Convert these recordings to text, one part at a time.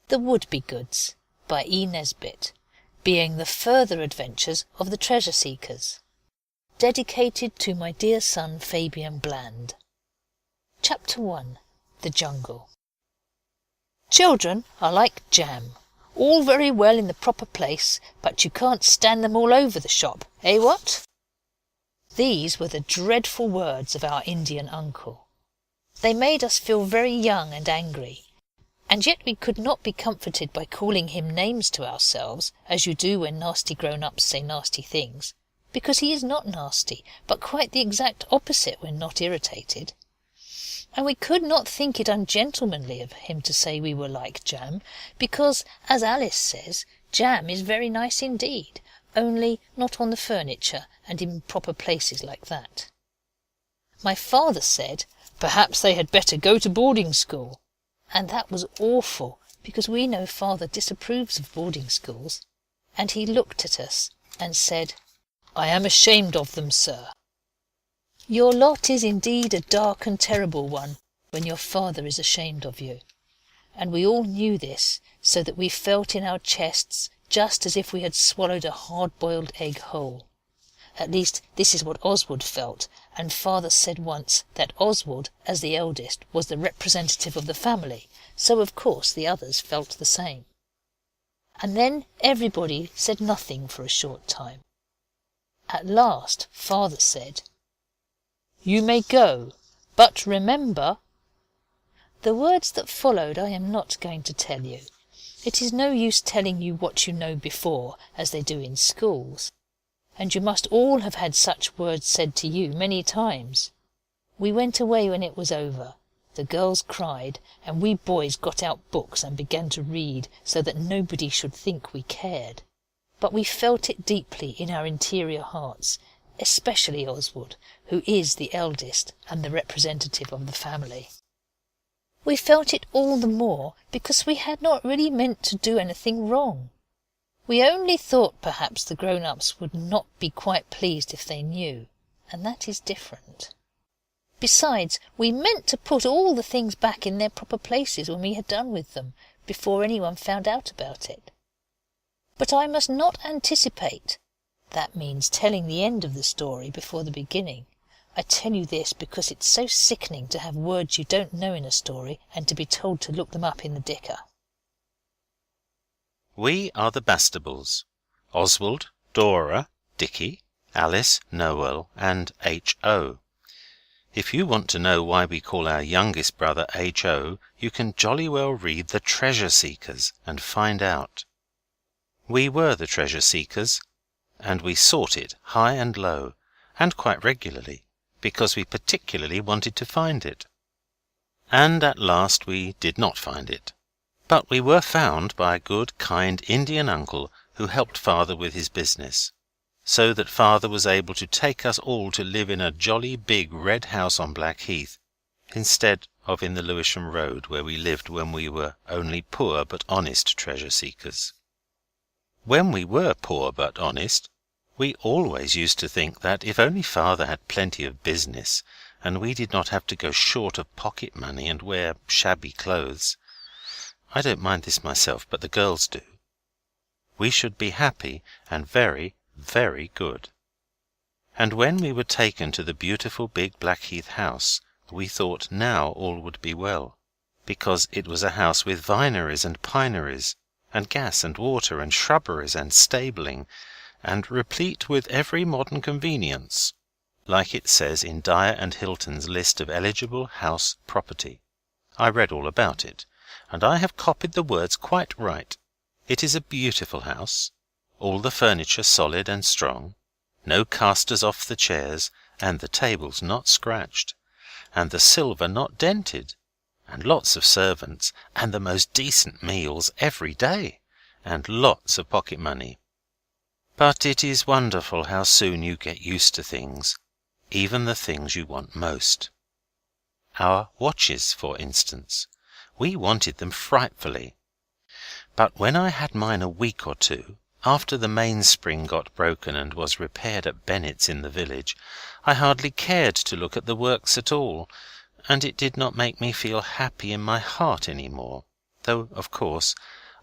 The Wouldbegoods by E. Nesbit, being the further adventures of the treasure seekers. Dedicated to my dear son Fabian Bland. Chapter 1. The Jungle. Children are like jam, all very well in the proper place, but you can't stand them all over the shop, eh what? These were the dreadful words of our Indian uncle. They made us feel very young and angry, and yet we could not be comforted by calling him names to ourselves, as you do when nasty grown-ups say nasty things, because he is not nasty, but quite the exact opposite when not irritated. And we could not think it ungentlemanly of him to say we were like jam, because, as Alice says, jam is very nice indeed, only not on the furniture and in proper places like that. My father said, perhaps they had better go to boarding school, and that was awful, because we know father disapproves of boarding schools, and he looked at us and said, I am ashamed of them, sir. Your lot is indeed a dark and terrible one when your father is ashamed of you, and we all knew this, so that we felt in our chests just as if we had swallowed a hard-boiled egg whole. At least this is what Oswald felt, and father said once that Oswald, as the eldest, was the representative of the family, so of course the others felt the same. And then everybody said nothing for a short time. At last father said, You may go, but remember... The words that followed I am not going to tell you. It is no use telling you what you know before, as they do in schools. And you must all have had such words said to you many times. We went away when it was over. The girls cried, and we boys got out books and began to read, so that nobody should think we cared. But we felt it deeply in our interior hearts, especially Oswald, who is the eldest and the representative of the family. We felt it all the more because we had not really meant to do anything wrong. We only thought perhaps the grown-ups would not be quite pleased if they knew, and that is different. Besides, we meant to put all the things back in their proper places when we had done with them, before anyone found out about it. But I must not anticipate. That means telling the end of the story before the beginning. I tell you this because it's so sickening to have words you don't know in a story and to be told to look them up in the dicker. We are the Bastables. Oswald, Dora, Dicky, Alice, Noel, and H.O. If you want to know why we call our youngest brother H.O., you can jolly well read The Treasure Seekers and find out. We were the treasure seekers, and we sought it high and low, and quite regularly, because we particularly wanted to find it. And at last we did not find it. But we were found by a good, kind Indian uncle who helped father with his business, so that father was able to take us all to live in a jolly big red house on Blackheath, instead of in the Lewisham Road where we lived when we were only poor but honest treasure seekers. When we were poor but honest, we always used to think that if only father had plenty of business, and we did not have to go short of pocket money and wear shabby clothes, I don't mind this myself, but the girls do, we should be happy and very, very good. And when we were taken to the beautiful big Blackheath house, we thought now all would be well, because it was a house with vineries and pineries, and gas and water and shrubberies and stabling, and replete with every modern convenience, like it says in Dyer and Hilton's list of eligible house property. I read all about it, and I have copied the words quite right. It is a beautiful house, all the furniture solid and strong, no casters off the chairs, and the tables not scratched, and the silver not dented, and lots of servants, and the most decent meals every day, and lots of pocket money. But it is wonderful how soon you get used to things, even the things you want most. Our watches, for instance. We wanted them frightfully. But when I had mine a week or two, after the mainspring got broken and was repaired at Bennett's in the village, I hardly cared to look at the works at all, and it did not make me feel happy in my heart any more. though, of course,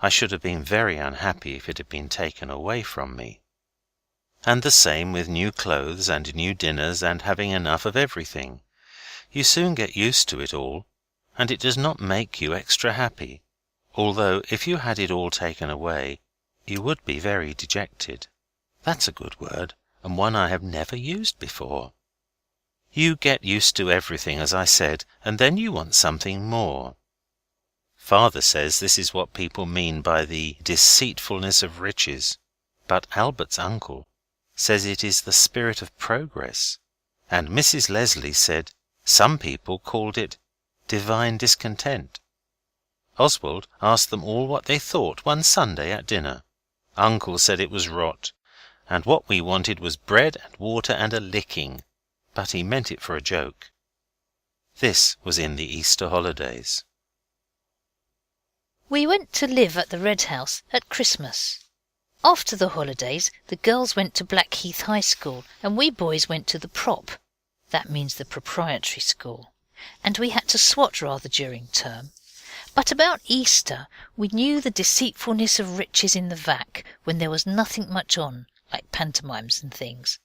I should have been very unhappy if it had been taken away from me. And the same with new clothes and new dinners and having enough of everything. You soon get used to it all, and it does not make you extra happy, although if you had it all taken away you would be very dejected. That's a good word, and one I have never used before. You get used to everything, as I said, and then you want something more. Father says this is what people mean by the deceitfulness of riches, but Albert's uncle says it is the spirit of progress, and Mrs. Leslie said some people called it divine discontent. Oswald asked them all what they thought one Sunday at dinner. Uncle said it was rot, and what we wanted was bread and water and a licking, but he meant it for a joke. This was in the Easter holidays. We went to live at the Red House at Christmas. After the holidays, the girls went to Blackheath High School, and we boys went to the Prop. That means the proprietary school. And we had to swat rather during term. But about Easter, we knew the deceitfulness of riches in the vac when there was nothing much on, like pantomimes and things.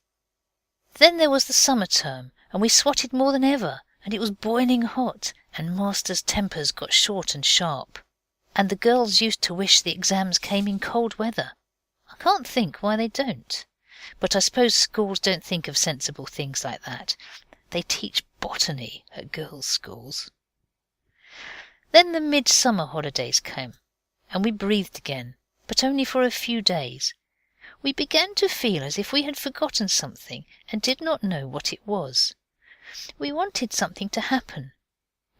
Then there was the summer term, and we swatted more than ever, and it was boiling hot, and Master's tempers got short and sharp. And the girls used to wish the exams came in cold weather. I can't think why they don't. But I suppose schools don't think of sensible things like that. They teach botany at girls' schools. Then the midsummer holidays came, and we breathed again, but only for a few days. We began to feel as if we had forgotten something and did not know what it was. We wanted something to happen,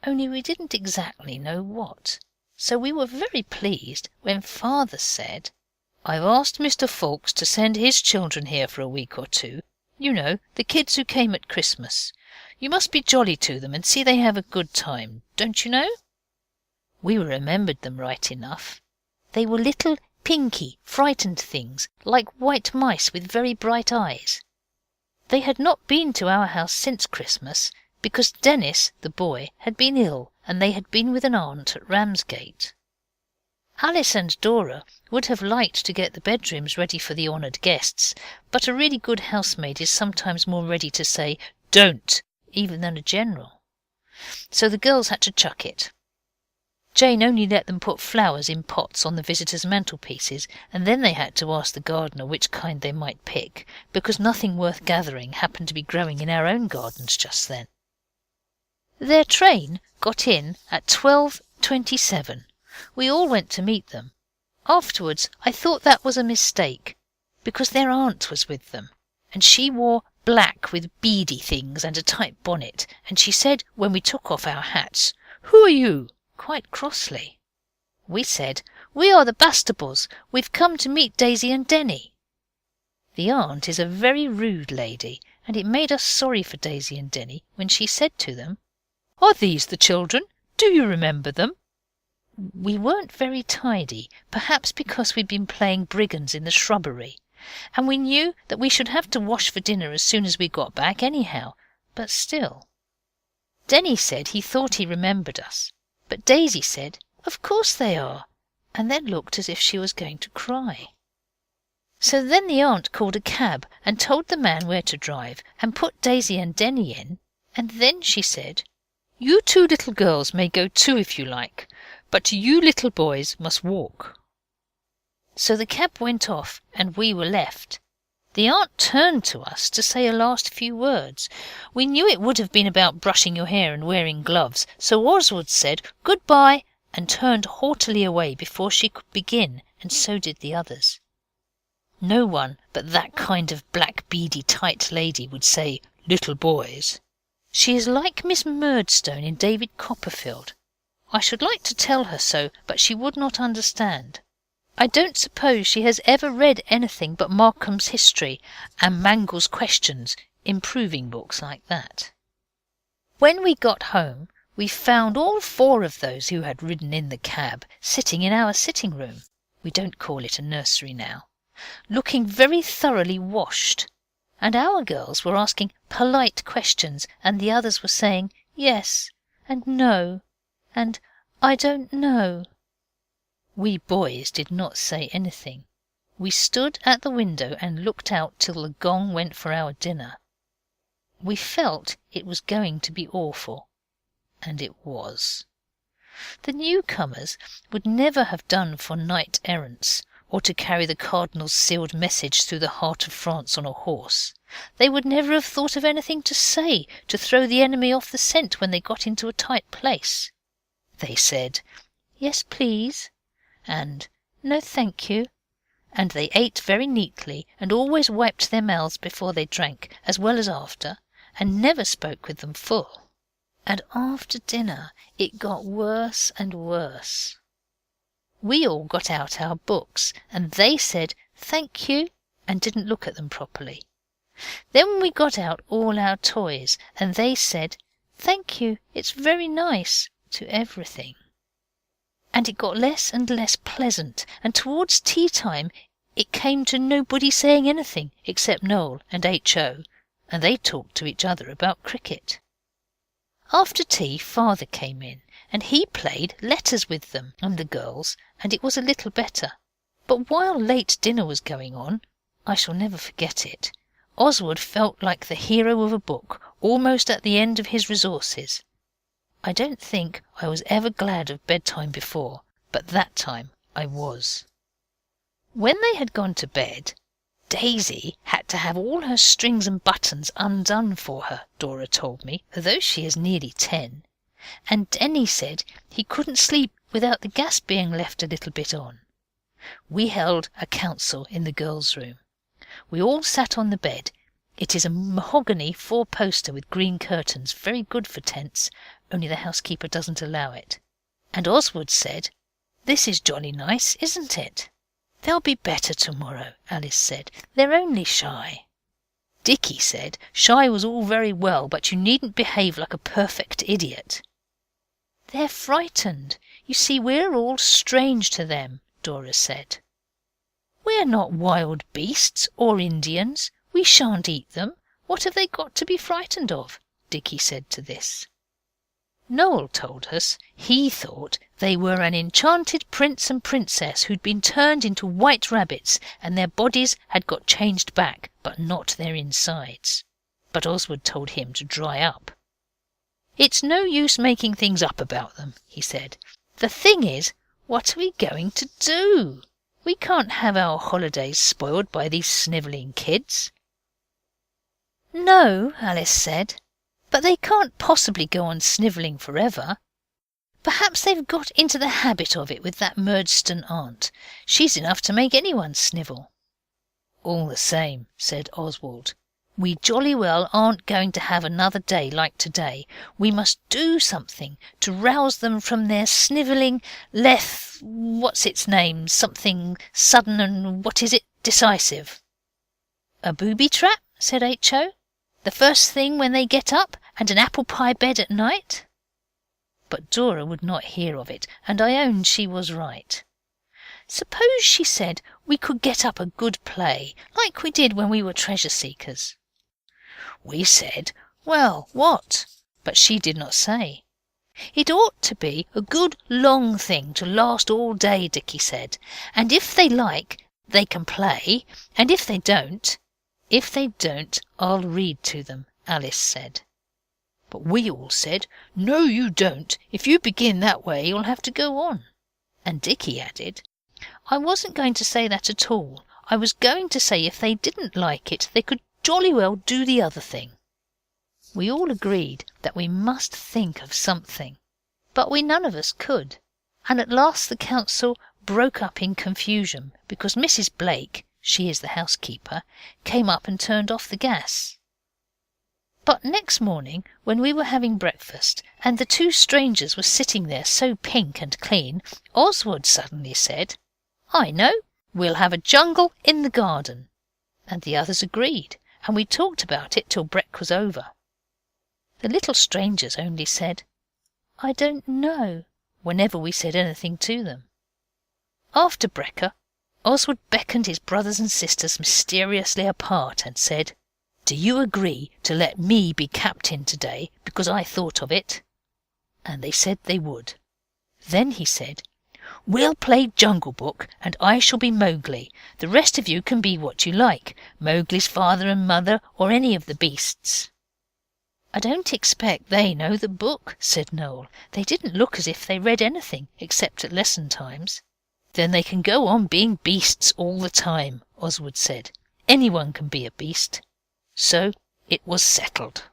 only we didn't exactly know what. So we were very pleased when Father said, "I've asked Mr. Fawkes to send his children here for a week or two. You know, the kids who came at Christmas. You must be jolly to them and see they have a good time, don't you know?" We remembered them right enough. They were little pinky, frightened things, like white mice with very bright eyes. They had not been to our house since Christmas, because Dennis, the boy, had been ill, and they had been with an aunt at Ramsgate. Alice and Dora would have liked to get the bedrooms ready for the honoured guests, but a really good housemaid is sometimes more ready to say "don't" even than a general. So the girls had to chuck it. Jane only let them put flowers in pots on the visitors' mantelpieces, and then they had to ask the gardener which kind they might pick, because nothing worth gathering happened to be growing in our own gardens just then. Their train got in at 12:27. We all went to meet them. Afterwards I thought that was a mistake, because their aunt was with them, and she wore black with beady things and a tight bonnet, and she said when we took off our hats, "Who are you?" quite crossly. We said, "We are the Bastables. We've come to meet Daisy and Denny." The aunt is a very rude lady, and it made us sorry for Daisy and Denny when she said to them, "Are these the children? Do you remember them?" We weren't very tidy, perhaps because we'd been playing brigands in the shrubbery, and we knew that we should have to wash for dinner as soon as we got back anyhow, but still. Denny said he thought he remembered us, but Daisy said, "Of course they are," and then looked as if she was going to cry. So then the aunt called a cab and told the man where to drive, and put Daisy and Denny in, and then she said, "You two little girls may go too if you like, but you little boys must walk." So the cab went off and we were left. The aunt turned to us to say a last few words. We knew it would have been about brushing your hair and wearing gloves, so Oswald said "Goodbye" and turned haughtily away before she could begin, and so did the others. No one but that kind of black beady tight lady would say "little boys." She is like Miss Murdstone in David Copperfield. I should like to tell her so, but she would not understand. I don't suppose she has ever read anything but Markham's History and Mangle's Questions, improving books like that. When we got home, we found all 4 of those who had ridden in the cab sitting in our sitting room, we don't call it a nursery now, looking very thoroughly washed, and our girls were asking polite questions, and the others were saying "yes" and "no" and "I don't know." We boys did not say anything. We stood at the window and looked out till the gong went for our dinner. We felt it was going to be awful, and it was. The newcomers would never have done for knight errants, or to carry the Cardinal's sealed message through the heart of France on a horse. They would never have thought of anything to say to throw the enemy off the scent when they got into a tight place. They said, "Yes, please," and "No, thank you," and they ate very neatly and always wiped their mouths before they drank, as well as after, and never spoke with them full. And after dinner it got worse and worse. We all got out our books, and they said "Thank you," and didn't look at them properly. Then we got out all our toys, and they said "Thank you, it's very nice," to everything. And it got less and less pleasant, and towards tea time it came to nobody saying anything except Noel and H.O., and they talked to each other about cricket. After tea Father came in, and he played letters with them and the girls, and it was a little better. But while late dinner was going on, I shall never forget it, Oswald felt like the hero of a book, almost at the end of his resources. I don't think I was ever glad of bedtime before, but that time I was. When they had gone to bed, Daisy had to have all her strings and buttons undone for her, Dora told me, although she is nearly 10. And Denny said he couldn't sleep without the gas being left a little bit on. We held a council in the girls' room. We all sat on the bed. It is a mahogany 4-poster with green curtains, very good for tents, only the housekeeper doesn't allow it. And Oswald said, "This is jolly nice, isn't it?" "They'll be better tomorrow," Alice said. "They're only shy." Dicky said shy was all very well, but you needn't behave like a perfect idiot. "They're frightened. You see, we're all strange to them," Dora said. "We're not wild beasts or Indians. We shan't eat them. What have they got to be frightened of?" Dicky said to this. Noel told us he thought they were an enchanted prince and princess who'd been turned into white rabbits, and their bodies had got changed back, but not their insides. But Oswald told him to dry up. "It's no use making things up about them," he said. "The thing is, what are we going to do? We can't have our holidays spoiled by these snivelling kids." "No," Alice said, "but they can't possibly go on snivelling forever. Perhaps they've got into the habit of it with that Murdstone aunt. She's enough to make anyone snivel." "All the same," said Oswald, "we jolly well aren't going to have another day like today. We must do something to rouse them from their snivelling what's its name, something sudden and decisive." "A booby trap," said H.O. "The first thing when they get up, and an apple pie bed at night." But Dora would not hear of it, and I own she was right. Suppose, she said, we could get up a good play, like we did when we were treasure seekers. We said, well, what? But she did not say. It ought to be a good long thing to last all day, Dicky said, and if they like, they can play, and if they don't, I'll read to them, Alice said. But we all said, no, you don't. If you begin that way, you'll have to go on. And Dicky added, I wasn't going to say that at all. I was going to say if they didn't like it, they could jolly well do the other thing. We all agreed that we must think of something, but we none of us could. And at last the council broke up in confusion because Mrs. Blake, she is the housekeeper, came up and turned off the gas. But next morning, when we were having breakfast, and the two strangers were sitting there so pink and clean, Oswald suddenly said, I know, we'll have a jungle in the garden. And the others agreed, and we talked about it till brek was over. The little strangers only said, I don't know, whenever we said anything to them. After brekker, Oswald beckoned his brothers and sisters mysteriously apart and said, Do you agree to let me be captain today because I thought of it? And they said they would. Then he said, We'll play Jungle Book, and I shall be Mowgli. The rest of you can be what you like, Mowgli's father and mother, or any of the beasts.' 'I don't expect they know the book,' said Noel. 'They didn't look as if they read anything, except at lesson times.' 'Then they can go on being beasts all the time,' Oswald said. 'Anyone can be a beast.' So it was settled.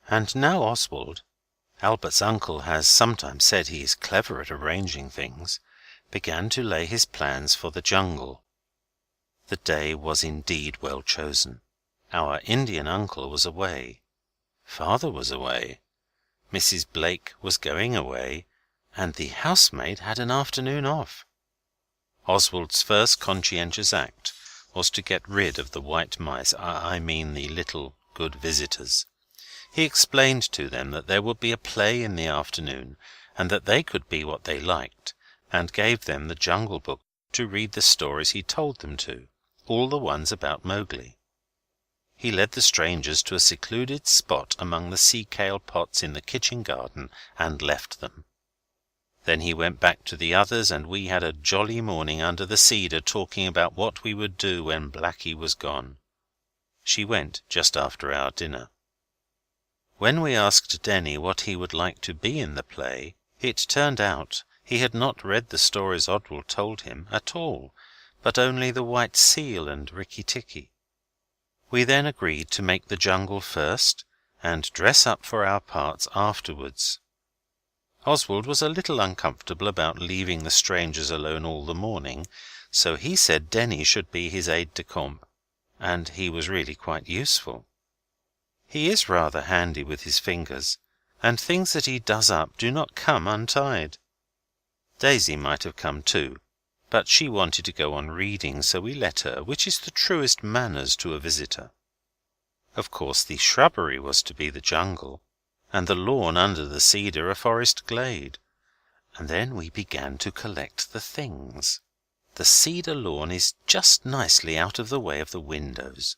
And now Oswald, Albert's uncle has sometimes said he is clever at arranging things, began to lay his plans for the jungle. The day was indeed well chosen. Our Indian uncle was away. Father was away. Mrs. Blake was going away, and the housemaid had an afternoon off. Oswald's first conscientious act was to get rid of the white mice, I mean the little good visitors. He explained to them that there would be a play in the afternoon, and that they could be what they liked, and gave them the Jungle Book to read the stories he told them to, all the ones about Mowgli. He led the strangers to a secluded spot among the sea-kale pots in the kitchen garden and left them. Then he went back to the others, and we had a jolly morning under the cedar talking about what we would do when Blackie was gone. She went just after our dinner. When we asked Denny what he would like to be in the play, it turned out he had not read the stories Oswald told him at all, but only the White Seal and Rikki Tikki. We then agreed to make the jungle first, and dress up for our parts afterwards. Oswald was a little uncomfortable about leaving the strangers alone all the morning, so he said Denny should be his aide-de-camp, and he was really quite useful. He is rather handy with his fingers, and things that he does up do not come untied. Daisy might have come too, but she wanted to go on reading, so we let her, which is the truest manners to a visitor. Of course the shrubbery was to be the jungle, and the lawn under the cedar a forest glade, and then we began to collect the things. The cedar lawn is just nicely out of the way of the windows.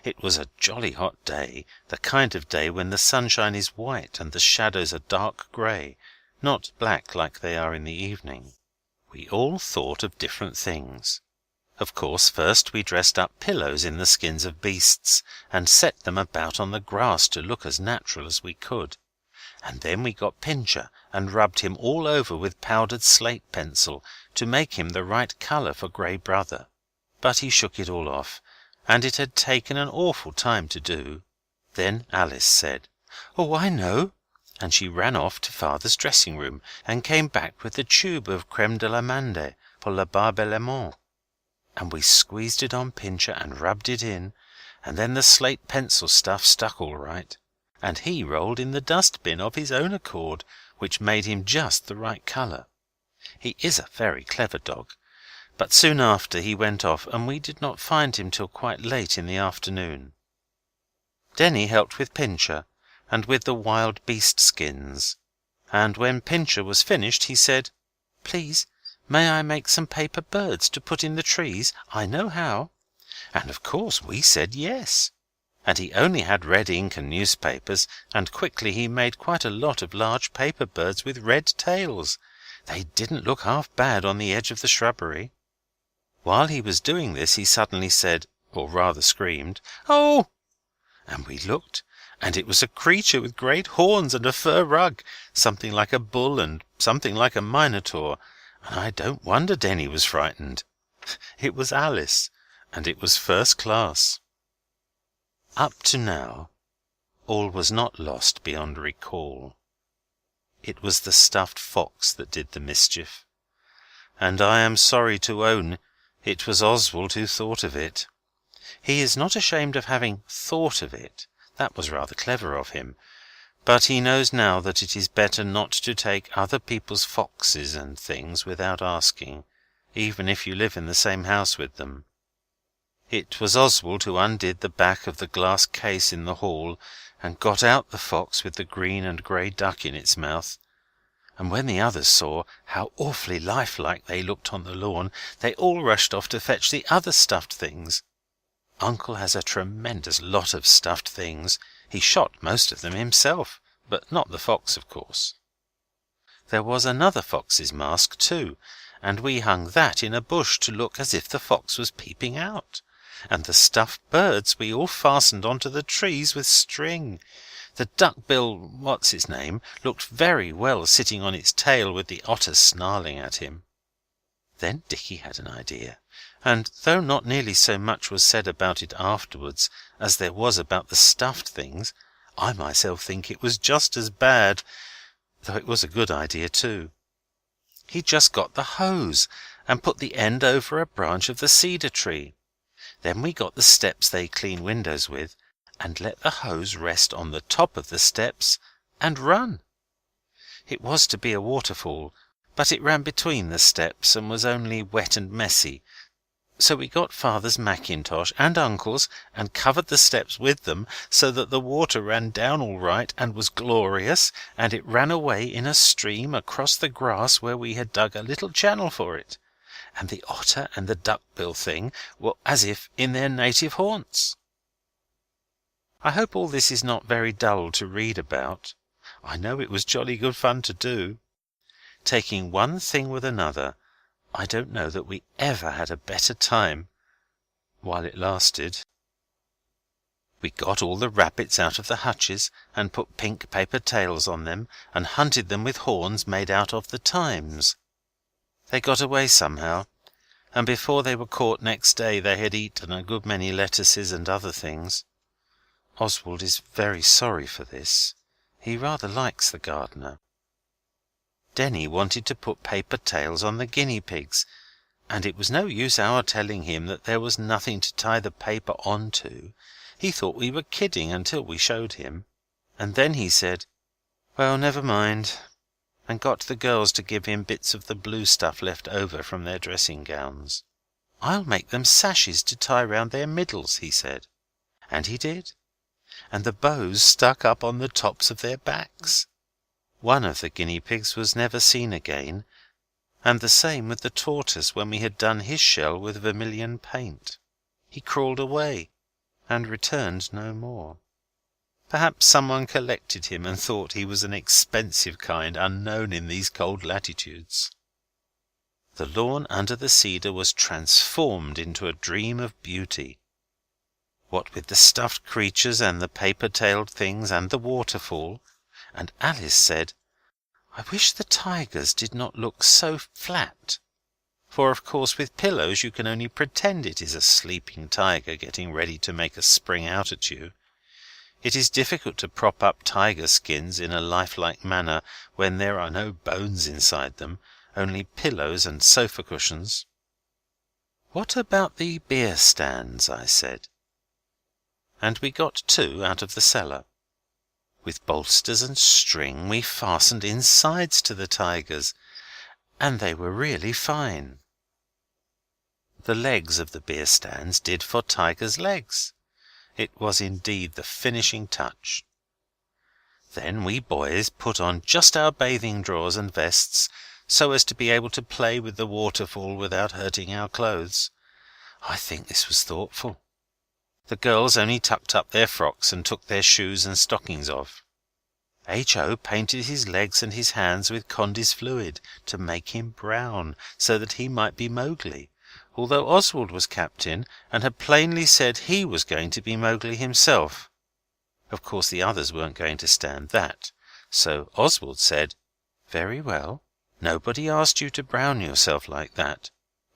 It was a jolly hot day, the kind of day when the sunshine is white and the shadows are dark grey, not black like they are in the evening. We all thought of different things. Of course, first we dressed up pillows in the skins of beasts and set them about on the grass to look as natural as we could. And then we got Pincher and rubbed him all over with powdered slate pencil to make him the right colour for Grey Brother. But he shook it all off, and it had taken an awful time to do. Then Alice said, "Oh, I know," and she ran off to Father's dressing-room and came back with the tube of crème de l'amande pour la barbe et lemon. And we squeezed it on Pincher and rubbed it in, and then the slate pencil stuff stuck all right, and he rolled in the dustbin of his own accord, which made him just the right colour. He is a very clever dog, but soon after he went off, and we did not find him till quite late in the afternoon. Denny helped with Pincher and with the wild beast skins, and when Pincher was finished he said, "Please, may I make some paper birds to put in the trees? I know how." And of course we said yes. And he only had red ink and newspapers, and quickly he made quite a lot of large paper birds with red tails. They didn't look half bad on the edge of the shrubbery. While he was doing this he suddenly said, or rather screamed, "Oh!" And we looked, and it was a creature with great horns and a fur rug, something like a bull and something like a minotaur, and I don't wonder Denny was frightened. It was Alice, and it was first class. Up to now, all was not lost beyond recall. It was the stuffed fox that did the mischief, and I am sorry to own it was Oswald who thought of it. He is not ashamed of having thought of it. That was rather clever of him. But he knows now that it is better not to take other people's foxes and things without asking, even if you live in the same house with them. It was Oswald who undid the back of the glass case in the hall and got out the fox with the green and grey duck in its mouth. And when the others saw how awfully lifelike they looked on the lawn, they all rushed off to fetch the other stuffed things. Uncle has a tremendous lot of stuffed things. He shot most of them himself, but not the fox, of course. There was another fox's mask too, and we hung that in a bush to look as if the fox was peeping out. And the stuffed birds we all fastened on to the trees with string. The duck-bill what's-his-name looked very well sitting on its tail with the otter snarling at him. Then Dicky had an idea, and though not nearly so much was said about it afterwards as there was about the stuffed things, I myself think it was just as bad, though it was a good idea too. He just got the hose and put the end over a branch of the cedar tree. Then we got the steps they clean windows with, and let the hose rest on the top of the steps and run. It was to be a waterfall, but it ran between the steps and was only wet and messy, so we got Father's mackintosh and Uncle's and covered the steps with them, so that the water ran down all right and was glorious, and it ran away in a stream across the grass where we had dug a little channel for it, and the otter and the duck-bill thing were as if in their native haunts. I hope all this is not very dull to read about. I know it was jolly good fun to do. Taking one thing with another, I don't know that we ever had a better time while it lasted. We got all the rabbits out of the hutches and put pink paper tails on them and hunted them with horns made out of the Times. They got away somehow, and before they were caught next day they had eaten a good many lettuces and other things. Oswald is very sorry for this. He rather likes the gardener. Denny wanted to put paper tails on the guinea pigs, and it was no use our telling him that there was nothing to tie the paper on to. He thought we were kidding until we showed him, and then he said, "Well, never mind," and got the girls to give him bits of the blue stuff left over from their dressing gowns. "I'll make them sashes to tie round their middles," he said. And he did, and the bows stuck up on the tops of their backs. One of the guinea pigs was never seen again, and the same with the tortoise when we had done his shell with vermilion paint. He crawled away and returned no more. Perhaps someone collected him and thought he was an expensive kind unknown in these cold latitudes. The lawn under the cedar was transformed into a dream of beauty. What with the stuffed creatures and the paper-tailed things and the waterfall, and Alice said, "I wish the tigers did not look so flat, for of course with pillows you can only pretend it is a sleeping tiger getting ready to make a spring out at you. It is difficult to prop up tiger skins in a lifelike manner when there are no bones inside them, only pillows and sofa cushions." "What about the beer stands?" I said. And we got 2 out of the cellar. With bolsters and string we fastened insides to the tigers, and they were really fine. The legs of the beer stands did for tigers' legs. It was indeed the finishing touch. Then we boys put on just our bathing drawers and vests, so as to be able to play with the waterfall without hurting our clothes. I think this was thoughtful. The girls only tucked up their frocks and took their shoes and stockings off. H.O. painted his legs and his hands with Condy's fluid to make him brown, so that he might be Mowgli, although Oswald was captain and had plainly said he was going to be Mowgli himself. Of course the others weren't going to stand that, so Oswald said, "Very well, nobody asked you to brown yourself like that,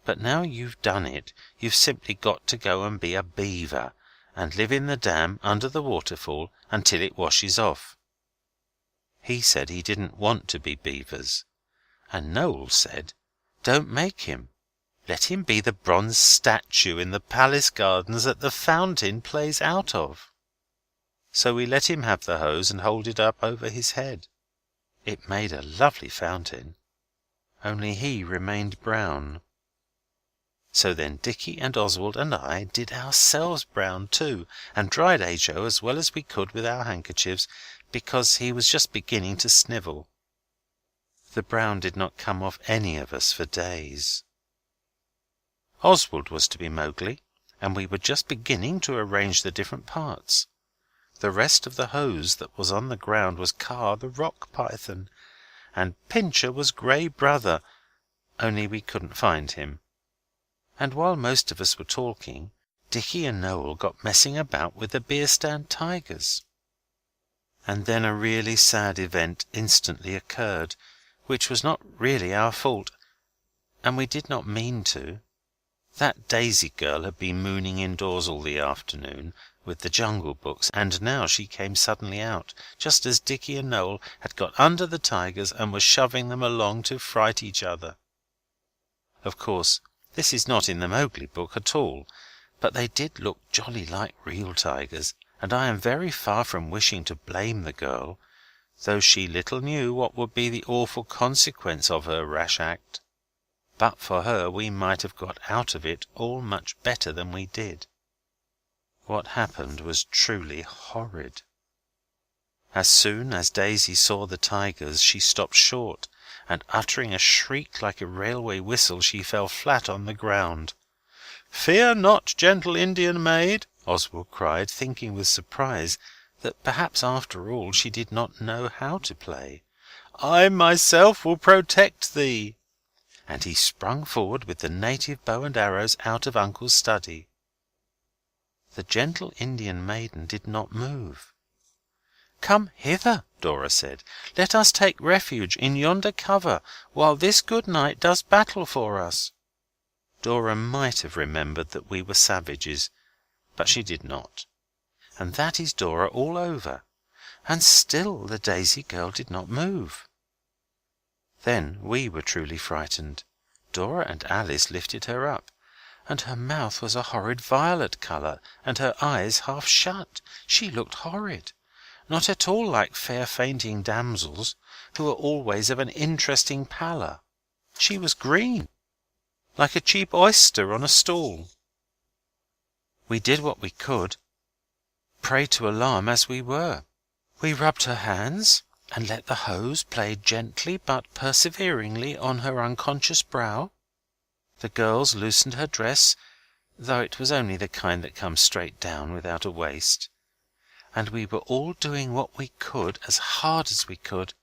but now you've done it, you've simply got to go and be a beaver, and live in the dam under the waterfall until it washes off." He said he didn't want to be beavers, and Noel said, "Don't make him. Let him be the bronze statue in the palace gardens that the fountain plays out of." So we let him have the hose and hold it up over his head. It made a lovely fountain, only he remained brown. So then Dicky and Oswald and I did ourselves brown too, and dried H.O. as well as we could with our handkerchiefs, because he was just beginning to snivel. The brown did not come off any of us for days. Oswald was to be Mowgli, and we were just beginning to arrange the different parts. The rest of the hose that was on the ground was Kaa the rock python, and Pincher was Grey Brother, only we couldn't find him. And while most of us were talking, Dicky and Noel got messing about with the beer stand tigers. And then a really sad event instantly occurred, which was not really our fault, and we did not mean to. That Daisy girl had been mooning indoors all the afternoon with the Jungle Books, and now she came suddenly out, just as Dicky and Noel had got under the tigers and were shoving them along to fright each other. Of course, this is not in the Mowgli book at all, but they did look jolly like real tigers, and I am very far from wishing to blame the girl, though she little knew what would be the awful consequence of her rash act. But for her we might have got out of it all much better than we did. What happened was truly horrid. As soon as Daisy saw the tigers she stopped short, and uttering a shriek like a railway whistle she fell flat on the ground. "Fear not, gentle Indian maid," Oswald cried, thinking with surprise that perhaps after all she did not know how to play. "I myself will protect thee." And he sprung forward with the native bow and arrows out of Uncle's study. The gentle Indian maiden did not move. "Come hither," Dora said. "Let us take refuge in yonder cover while this good knight does battle for us." Dora might have remembered that we were savages, but she did not. And that is Dora all over. And still the Daisy girl did not move. Then we were truly frightened. Dora and Alice lifted her up, and her mouth was a horrid violet colour, and her eyes half shut. She looked horrid. Not at all like fair fainting damsels, who are always of an interesting pallor. She was green, like a cheap oyster on a stall. We did what we could, prey to alarm as we were. We rubbed her hands, and let the hose play gently but perseveringly on her unconscious brow. The girls loosened her dress, though it was only the kind that comes straight down without a waist, and we were all doing what we could as hard as we could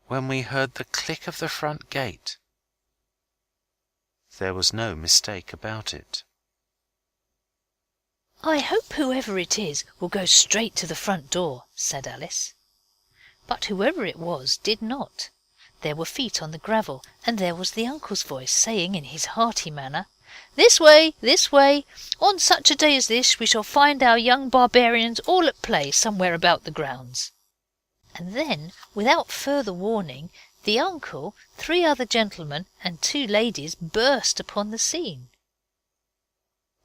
when we heard the click of the front gate. There was no mistake about it. "I hope whoever it is will go straight to the front door," said Alice. But whoever it was did not. There were feet on the gravel, and there was the uncle's voice saying in his hearty manner, "This way, this way. On such a day as this we shall find our young barbarians all at play somewhere about the grounds." And then, without further warning, the uncle, 3 other gentlemen and 2 ladies burst upon the scene.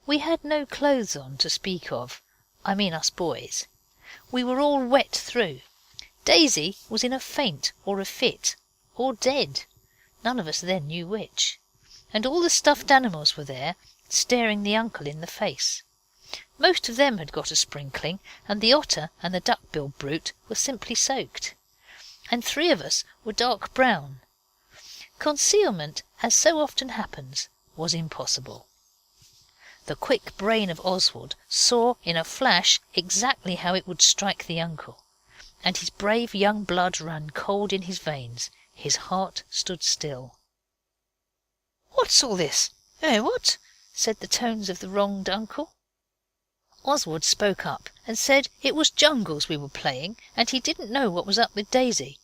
We had no clothes on to speak of, I mean us boys. We were all wet through. Daisy was in a faint or a fit, or dead, none of us then knew which, and all the stuffed animals were there, staring the uncle in the face. Most of them had got a sprinkling, and the otter and the duck-billed brute were simply soaked, and 3 of us were dark brown. Concealment, as so often happens, was impossible. The quick brain of Oswald saw in a flash exactly how it would strike the uncle, and his brave young blood ran cold in his veins. His heart stood still. "What's all this? What?" said the tones of the wronged uncle. Oswald spoke up and said it was jungles we were playing, and he didn't know what was up with Daisy.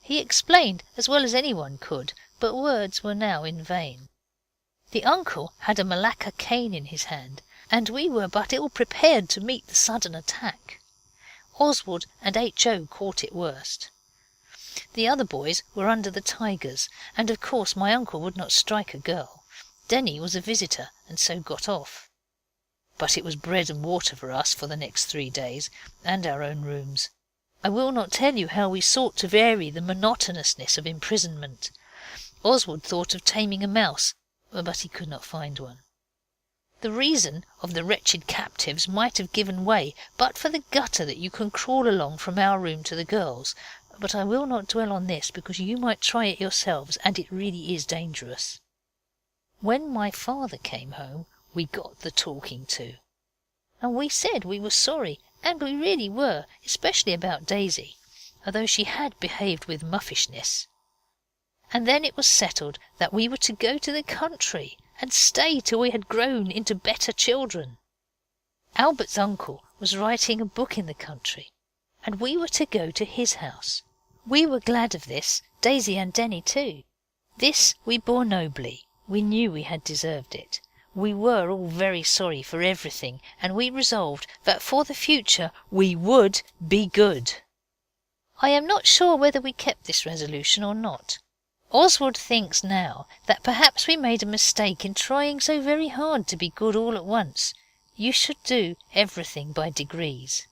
He explained as well as anyone could, but words were now in vain. The uncle had a malacca cane in his hand, and we were but ill prepared to meet the sudden attack. Oswald and H.O. caught it worst. The other boys were under the tigers, and of course my uncle would not strike a girl. Denny was a visitor, and so got off. But it was bread and water for us for the next 3 days, and our own rooms. I will not tell you how we sought to vary the monotonousness of imprisonment. Oswald thought of taming a mouse, but he could not find one. The reason of the wretched captives might have given way but for the gutter that you can crawl along from our room to the girls', but I will not dwell on this because you might try it yourselves, and it really is dangerous. When my father came home we got the talking to, and we said we were sorry, and we really were, especially about Daisy, although she had behaved with muffishness. and then it was settled that we were to go to the country and stay till we had grown into better children. Albert's uncle was writing a book in the country, and we were to go to his house. We were glad of this, Daisy and Denny too. This we bore nobly. We knew we had deserved it. We were all very sorry for everything, and we resolved that for the future we would be good. I am not sure whether we kept this resolution or not. Oswald thinks now that perhaps we made a mistake in trying so very hard to be good all at once. You should do everything by degrees.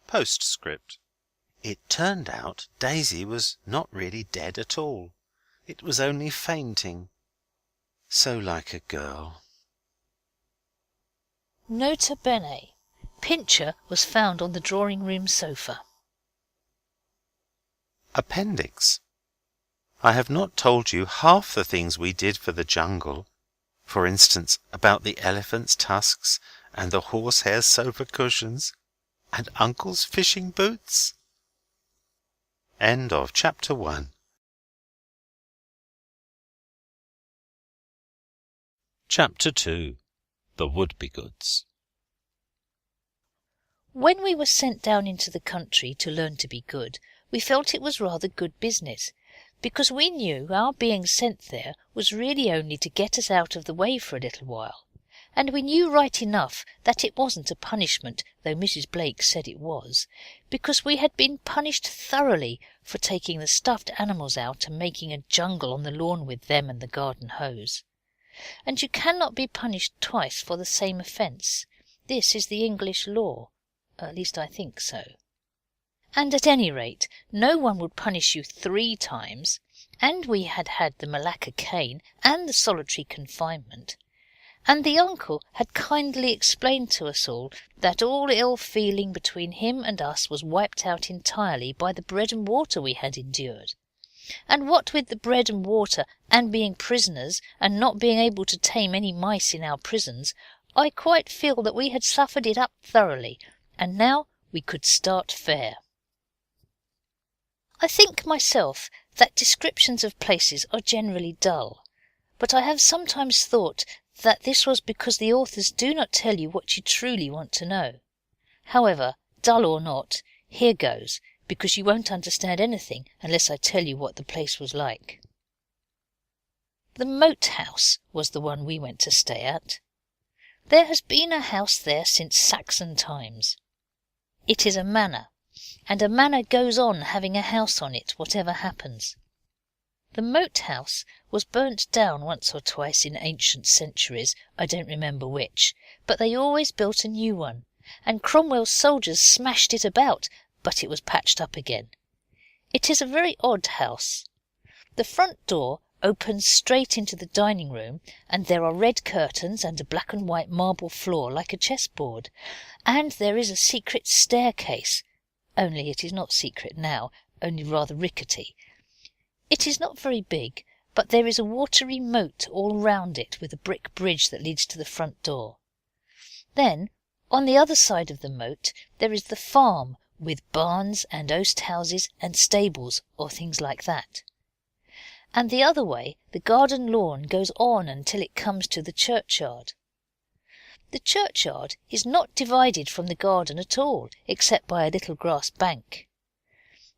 Postscript. It turned out Daisy was not really dead at all. It was only fainting. So like a girl. Nota bene. Pincher was found on the drawing-room sofa. Appendix. I have not told you half the things we did for the jungle. For instance, about the elephant's tusks and the horsehair sofa cushions and Uncle's fishing boots. End of chapter 1. Chapter 2. The Wouldbegoods. When we were sent down into the country to learn to be good, we felt it was rather good business, because we knew our being sent there was really only to get us out of the way for a little while, and we knew right enough that it wasn't a punishment, though Mrs. Blake said it was, because we had been punished thoroughly for taking the stuffed animals out and making a jungle on the lawn with them and the garden hose. And you cannot be punished twice for the same offence. This is the English law. At least I think so. And at any rate, no one would punish you 3 times, and we had had the Malacca cane and the solitary confinement, and the uncle had kindly explained to us all that all ill feeling between him and us was wiped out entirely by the bread and water we had endured. And what with the bread and water and being prisoners and not being able to tame any mice in our prisons, I quite feel that we had suffered it up thoroughly, and now we could start fair. I think myself that descriptions of places are generally dull, but I have sometimes thought that this was because the authors do not tell you what you truly want to know. However, dull or not, here goes, because you won't understand anything unless I tell you what the place was like. The Moat House was the one we went to stay at. There has been a house there since Saxon times. It is a manor, and a manor goes on having a house on it, whatever happens. The Moat House was burnt down once or twice in ancient centuries, I don't remember which, but they always built a new one, and Cromwell's soldiers smashed it about, but it was patched up again. It is a very odd house. The front door opens straight into the dining room, and there are red curtains and a black and white marble floor like a chessboard, and there is a secret staircase, only it is not secret now, only rather rickety. It is not very big, but there is a watery moat all round it with a brick bridge that leads to the front door. Then, on the other side of the moat, there is the farm, with barns and oast houses and stables, or things like that. And the other way, the garden lawn goes on until it comes to the churchyard. The churchyard is not divided from the garden at all, except by a little grass bank.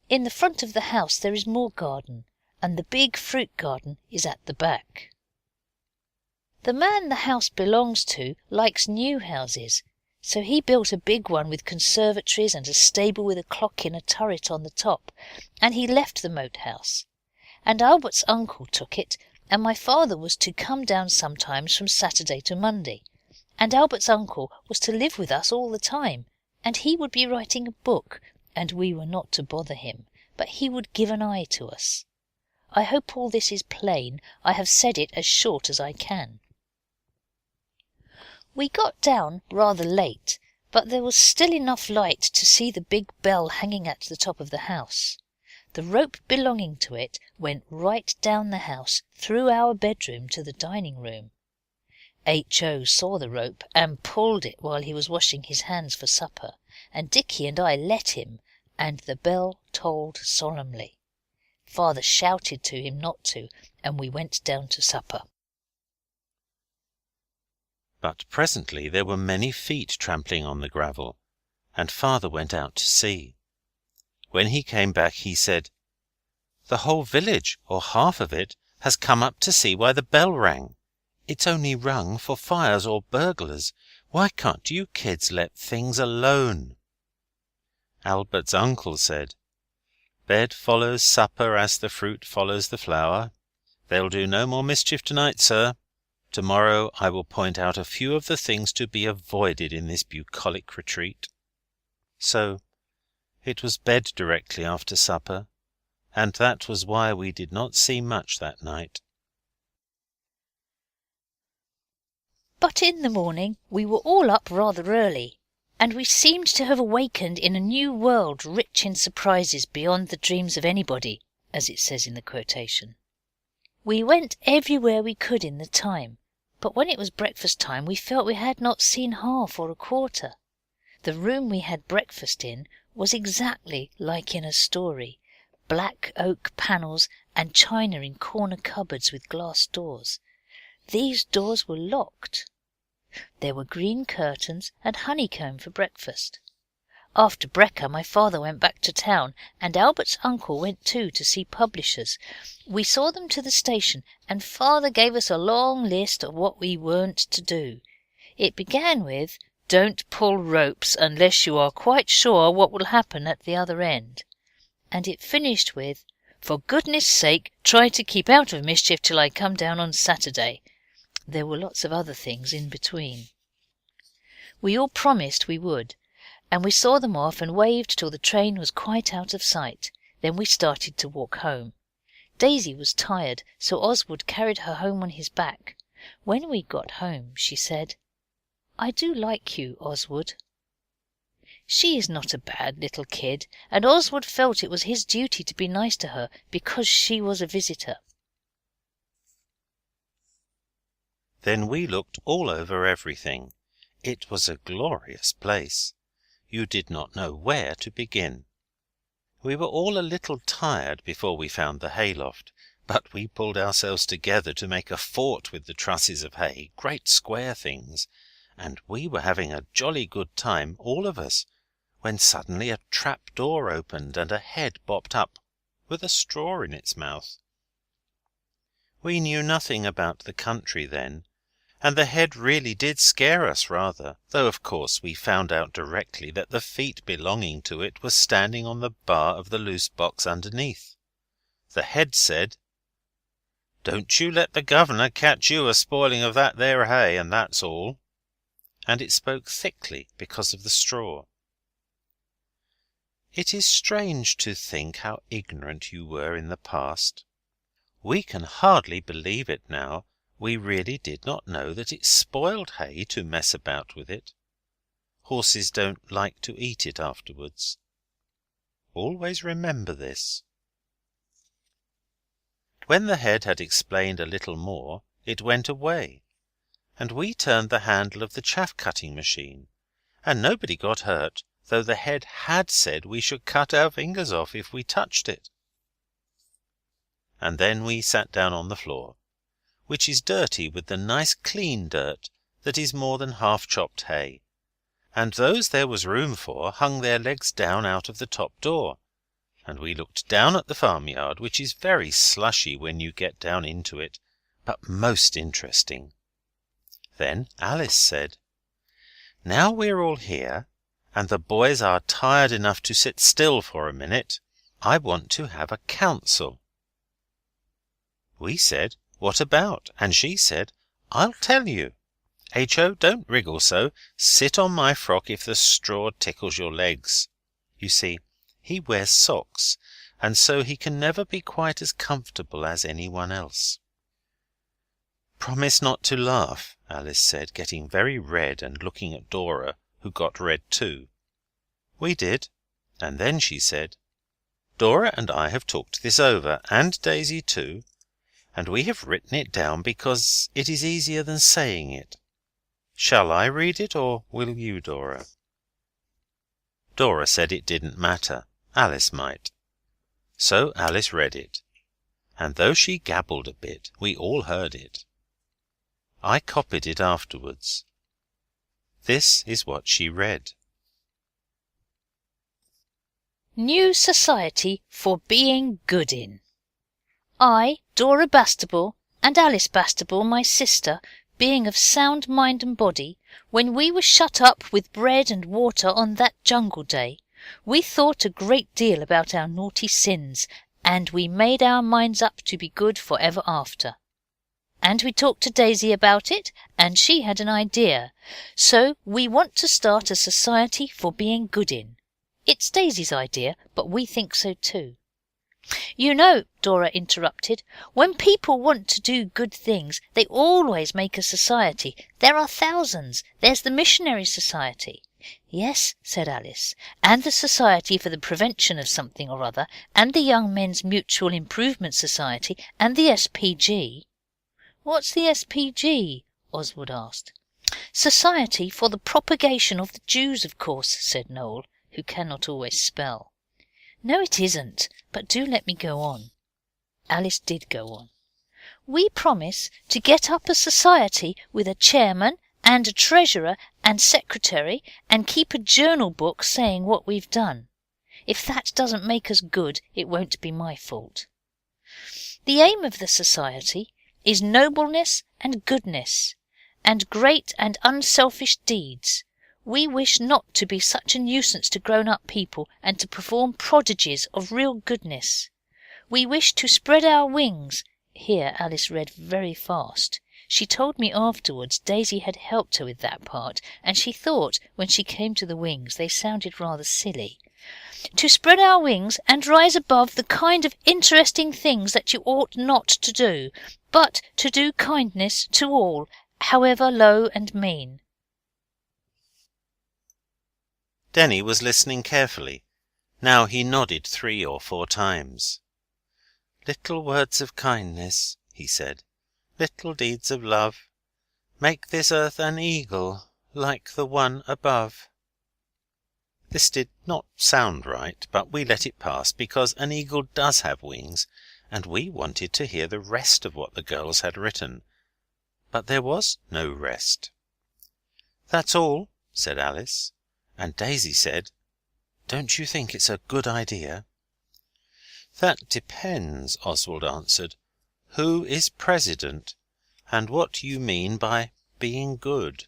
In the front of the house there is more garden, and the big fruit garden is at the back. The man the house belongs to likes new houses, so he built a big one with conservatories and a stable with a clock in a turret on the top, and he left the Moat House. And Albert's uncle took it, and my father was to come down sometimes from Saturday to Monday, and Albert's uncle was to live with us all the time, and he would be writing a book, and we were not to bother him, but he would give an eye to us. I hope all this is plain. I have said it as short as I can. We got down rather late, but there was still enough light to see the big bell hanging at the top of the house. The rope belonging to it went right down the house, through our bedroom to the dining room. H.O. saw the rope and pulled it while he was washing his hands for supper, and Dickie and I let him, and the bell tolled solemnly. Father shouted to him not to, and we went down to supper. But presently there were many feet trampling on the gravel, and Father went out to see. When he came back he said, "The whole village, or half of it, has come up to see why the bell rang. It's only rung for fires or burglars. Why can't you kids let things alone?" Albert's uncle said, "Bed follows supper as the fruit follows the flower. They'll do no more mischief tonight, sir. Tomorrow I will point out a few of the things to be avoided in this bucolic retreat." So it was bed directly after supper, and that was why we did not see much that night. But in the morning we were all up rather early, and we seemed to have awakened in a new world rich in surprises beyond the dreams of anybody, as it says in the quotation. We went everywhere we could in the time, but when it was breakfast time we felt we had not seen half or a quarter. The room we had breakfast in was exactly like in a story, black oak panels and china in corner cupboards with glass doors. These doors were locked. There were green curtains and honeycomb for breakfast. After brekker my father went back to town, and Albert's uncle went too to see publishers. We saw them to the station, and Father gave us a long list of what we weren't to do. It began with, "Don't pull ropes unless you are quite sure what will happen at the other end," and it finished with, "For goodness sake try to keep out of mischief till I come down on Saturday." There were lots of other things in between. We all promised we would, and we saw them off and waved till the train was quite out of sight. Then we started to walk home. Daisy was tired, so Oswald carried her home on his back. When we got home she said, "I do like you, Oswald." She is not a bad little kid, and Oswald felt it was his duty to be nice to her because she was a visitor. Then we looked all over everything. It was a glorious place. You did not know where to begin. We were all a little tired before we found the hayloft, but we pulled ourselves together to make a fort with the trusses of hay, great square things, and we were having a jolly good time, all of us, when suddenly a trap door opened and a head bobbed up with a straw in its mouth. We knew nothing about the country then, and the head really did scare us rather, though of course we found out directly that the feet belonging to it were standing on the bar of the loose box underneath. The head said, "Don't you let the governor catch you a-spoiling of that there hay, and that's all," and it spoke thickly because of the straw. It is strange to think how ignorant you were in the past. We can hardly believe it now. We really did not know that it spoiled hay to mess about with it. Horses don't like to eat it afterwards. Always remember this. When the head had explained a little more, it went away, and we turned the handle of the chaff-cutting machine, and nobody got hurt, though the head had said we should cut our fingers off if we touched it. And then we sat down on the floor, which is dirty with the nice clean dirt that is more than half chopped hay, and those there was room for hung their legs down out of the top door, and we looked down at the farmyard, which is very slushy when you get down into it, but most interesting. Then Alice said, "Now we're all here, and the boys are tired enough to sit still for a minute, I want to have a council." We said, "What about?" And she said, "I'll tell you. H.O., don't wriggle so. Sit on my frock if the straw tickles your legs." You see, he wears socks, and so he can never be quite as comfortable as anyone else. "Promise not to laugh," Alice said, getting very red and looking at Dora, who got red too. We did, and then she said, "Dora and I have talked this over, and Daisy too, and we have written it down because it is easier than saying it. Shall I read it, or will you, Dora?" Dora said it didn't matter. Alice might. So Alice read it, and though she gabbled a bit, we all heard it. I copied it afterwards. This is what she read. New Society for Being Good in. I, Dora Bastable, and Alice Bastable, my sister, being of sound mind and body, when we were shut up with bread and water on that jungle day, we thought a great deal about our naughty sins, and we made our minds up to be good for ever after. And we talked to Daisy about it, and she had an idea. So we want to start a society for being good in. It's Daisy's idea, but we think so too. You know, Dora interrupted, when people want to do good things, they always make a society. There are thousands. There's the Missionary Society. Yes, said Alice, and the Society for the Prevention of Something or Other, and the Young Men's Mutual Improvement Society, and the SPG. What's the SPG? Oswald asked. Society for the Propagation of the Jews, of course, said Noel, who cannot always spell. No, it isn't, but do let me go on. Alice did go on. We promise to get up a society with a chairman and a treasurer and secretary, and keep a journal book saying what we've done. If that doesn't make us good, it won't be my fault. The aim of the society is nobleness and goodness, and great and unselfish deeds. We wish not to be such a nuisance to grown-up people and to perform prodigies of real goodness. We wish to spread our wings. Here Alice read very fast. She told me afterwards Daisy had helped her with that part, and she thought when she came to the wings they sounded rather silly. To spread our wings and rise above the kind of interesting things that you ought not to do, but to do kindness to all, however low and mean. Denny was listening carefully. Now he nodded 3 or 4 times. Little words of kindness, he said, little deeds of love, make this earth an eagle like the one above. This did not sound right, but we let it pass because an eagle does have wings, and we wanted to hear the rest of what the girls had written. But there was no rest. That's all, said Alice. And Daisy said, don't you think it's a good idea? That depends, Oswald answered. Who is president, and what you mean by being good?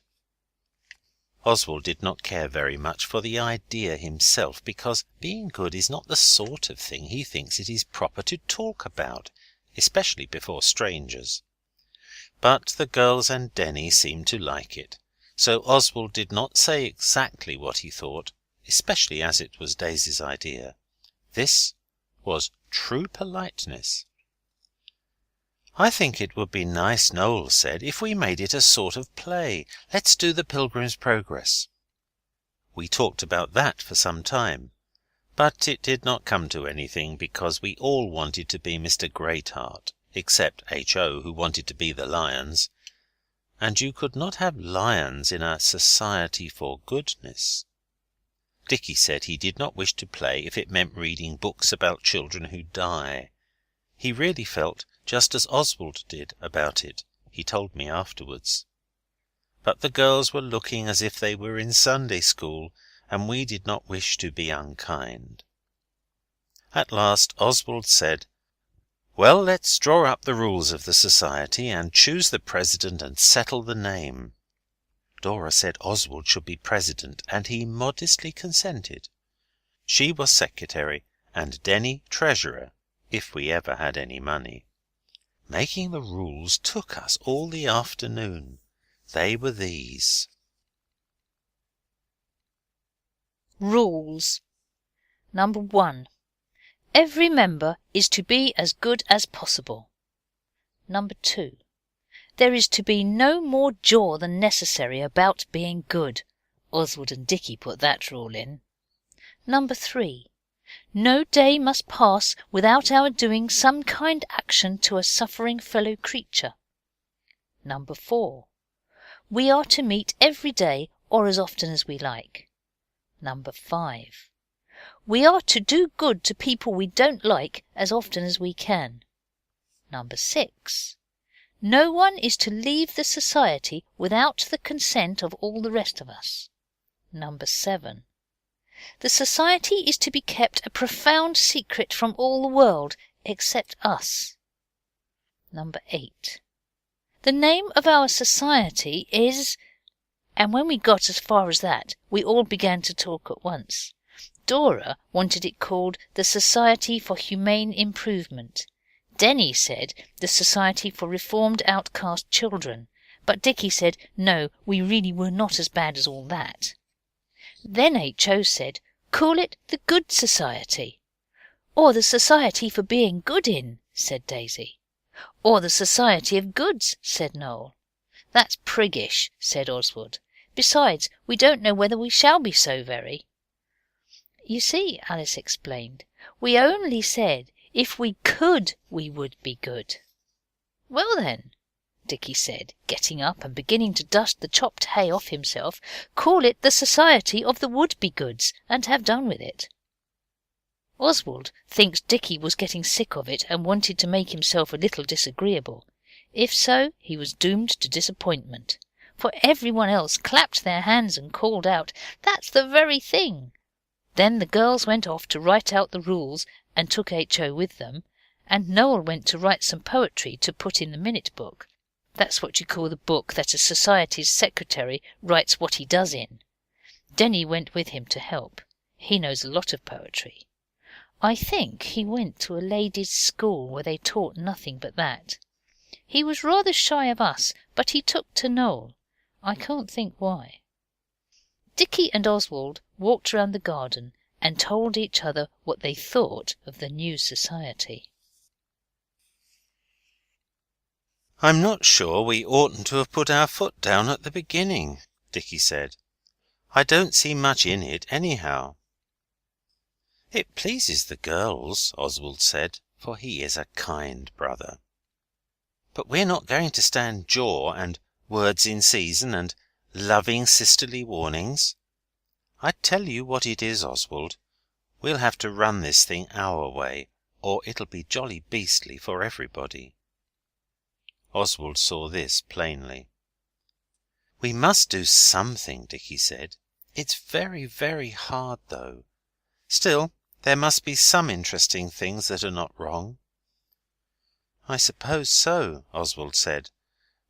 Oswald did not care very much for the idea himself, because being good is not the sort of thing he thinks it is proper to talk about, especially before strangers. But the girls and Denny seemed to like it, so Oswald did not say exactly what he thought, especially as it was Daisy's idea. This was true politeness. I think it would be nice, Noel said, if we made it a sort of play. Let's do the Pilgrim's Progress. We talked about that for some time, but it did not come to anything because we all wanted to be Mr. Greatheart, except H.O., who wanted to be the lions. And you could not have lions in a society for goodness. Dicky said he did not wish to play if it meant reading books about children who die. He really felt just as Oswald did about it, he told me afterwards. But the girls were looking as if they were in Sunday school, and we did not wish to be unkind. At last Oswald said, well, let's draw up the rules of the society and choose the president and settle the name. Dora said Oswald should be president, and he modestly consented. She was secretary, and Denny treasurer, if we ever had any money. Making the rules took us all the afternoon. They were these. Rules. Number 1. Every member is to be as good as possible. Number 2. There is to be no more jaw than necessary about being good. Oswald and Dicky put that rule in. Number 3. No day must pass without our doing some kind action to a suffering fellow creature. Number 4. We are to meet every day or as often as we like. Number 5. We are to do good to people we don't like as often as we can. Number 6. No one is to leave the society without the consent of all the rest of us. Number 7. The society is to be kept a profound secret from all the world except us. Number 8. The name of our society is... And when we got as far as that, we all began to talk at once. Dora wanted it called the Society for Humane Improvement. Denny said the Society for Reformed Outcast Children. But Dickie said, no, we really were not as bad as all that. Then H.O. said, call it the Good Society. Or the Society for Being Good In, said Daisy. Or the Society of Goods, said Noel. That's priggish, said Oswald. Besides, we don't know whether we shall be so very. You see, Alice explained, we only said if we could we would be good. Well then, Dickie said, getting up and beginning to dust the chopped hay off himself, call it the Society of the Wouldbegoods and have done with it. Oswald thinks Dickie was getting sick of it and wanted to make himself a little disagreeable. If so, he was doomed to disappointment, for everyone else clapped their hands and called out, "That's the very thing!" Then the girls went off to write out the rules and took H.O. with them, and Noel went to write some poetry to put in the minute book. That's what you call the book that a society's secretary writes what he does in. Denny went with him to help. He knows a lot of poetry. I think he went to a ladies' school where they taught nothing but that. He was rather shy of us, but he took to Noel. I can't think why. Dickie and Oswald walked round the garden and told each other what they thought of the new society. "I'm not sure we oughtn't to have put our foot down at the beginning," Dickie said. "I don't see much in it, anyhow." "It pleases the girls," Oswald said, for he is a kind brother. "But we're not going to stand jaw and words in season and loving sisterly warnings. I tell you what it is, Oswald, we'll have to run this thing our way, or it'll be jolly beastly for everybody." Oswald saw this plainly. "We must do something," Dickie said. "It's very, very hard, though. Still, there must be some interesting things that are not wrong." "I suppose so," Oswald said.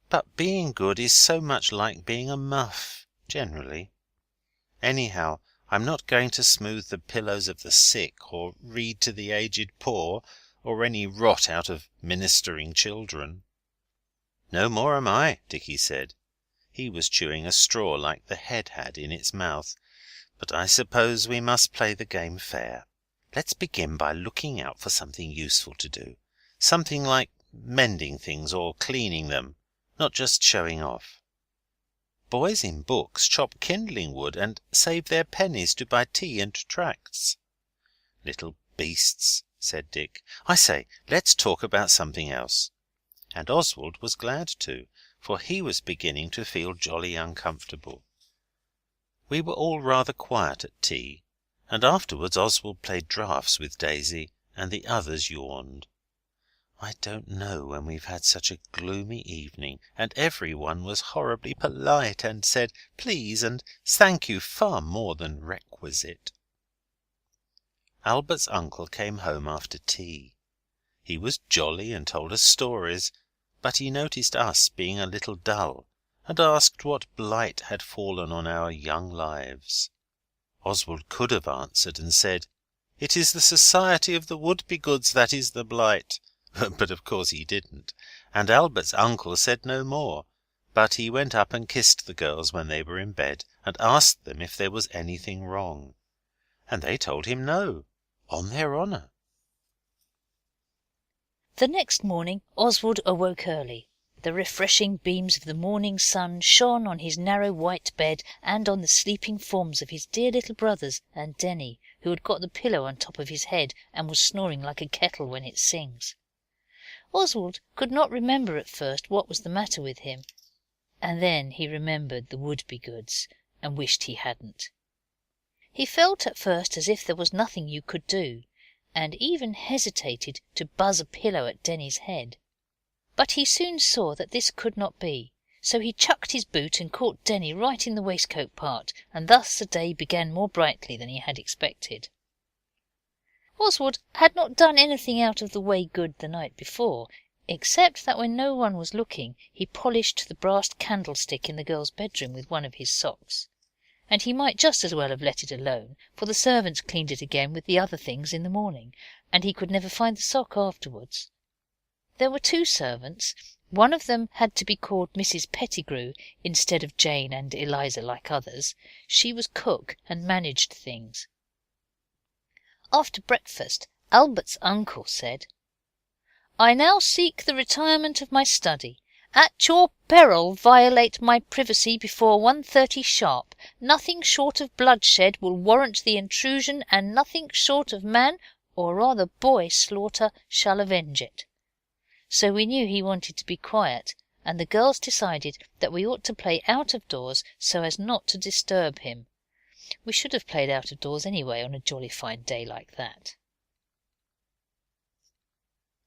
"But being good is so much like being a muff, generally. Anyhow, I'm not going to smooth the pillows of the sick, or read to the aged poor, or any rot out of Ministering Children." "No more am I," Dickie said. He was chewing a straw like the head had in its mouth. "But I suppose we must play the game fair. Let's begin by looking out for something useful to do. Something like mending things or cleaning them, not just showing off. Boys in books chop kindling wood and save their pennies to buy tea and tracts." "Little beasts," said Dick. "I say, let's talk about something else." And Oswald was glad to, for he was beginning to feel jolly uncomfortable. We were all rather quiet at tea, and afterwards Oswald played draughts with Daisy, and the others yawned. I don't know when we've had such a gloomy evening, and everyone was horribly polite and said please and thank you far more than requisite. Albert's uncle came home after tea. He was jolly and told us stories, but he noticed us being a little dull, and asked what blight had fallen on our young lives. Oswald could have answered and said, "It is the society of the Wouldbegoods that is the blight," but of course he didn't, and Albert's uncle said no more, but he went up and kissed the girls when they were in bed, and asked them if there was anything wrong. And they told him no, on their honour. The next morning Oswald awoke early. The refreshing beams of the morning sun shone on his narrow white bed and on the sleeping forms of his dear little brothers and Denny, who had got the pillow on top of his head and was snoring like a kettle when it sings. Oswald could not remember at first what was the matter with him, and then he remembered the Wouldbegoods and wished he hadn't. He felt at first as if there was nothing you could do, and even hesitated to buzz a pillow at Denny's head. But he soon saw that this could not be, so he chucked his boot and caught Denny right in the waistcoat part, and thus the day began more brightly than he had expected. Oswald had not done anything out of the way good the night before, except that when no one was looking he polished the brass candlestick in the girl's bedroom with one of his socks. And he might just as well have let it alone, for the servants cleaned it again with the other things in the morning, and he could never find the sock afterwards. There were 2 servants. One of them had to be called Mrs. Pettigrew instead of Jane and Eliza like others. She was cook and managed things. After breakfast, Albert's uncle said, "I now seek the retirement of my study. At your peril violate my privacy before 1:30 sharp. Nothing short of bloodshed will warrant the intrusion, and nothing short of man, or rather boy, slaughter shall avenge it." So we knew he wanted to be quiet, and the girls decided that we ought to play out of doors so as not to disturb him. We should have played out of doors anyway on a jolly fine day like that.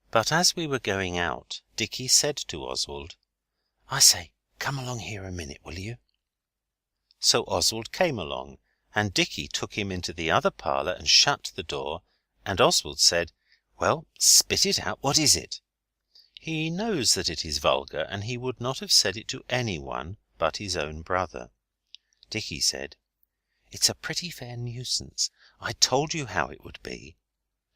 But as we were going out, Dicky said to Oswald, "I say, come along here a minute, will you?" So Oswald came along, and Dicky took him into the other parlour and shut the door, and Oswald said, "Well, spit it out, what is it?" He knows that it is vulgar, and he would not have said it to anyone but his own brother. Dicky said, "It's a pretty fair nuisance. I told you how it would be."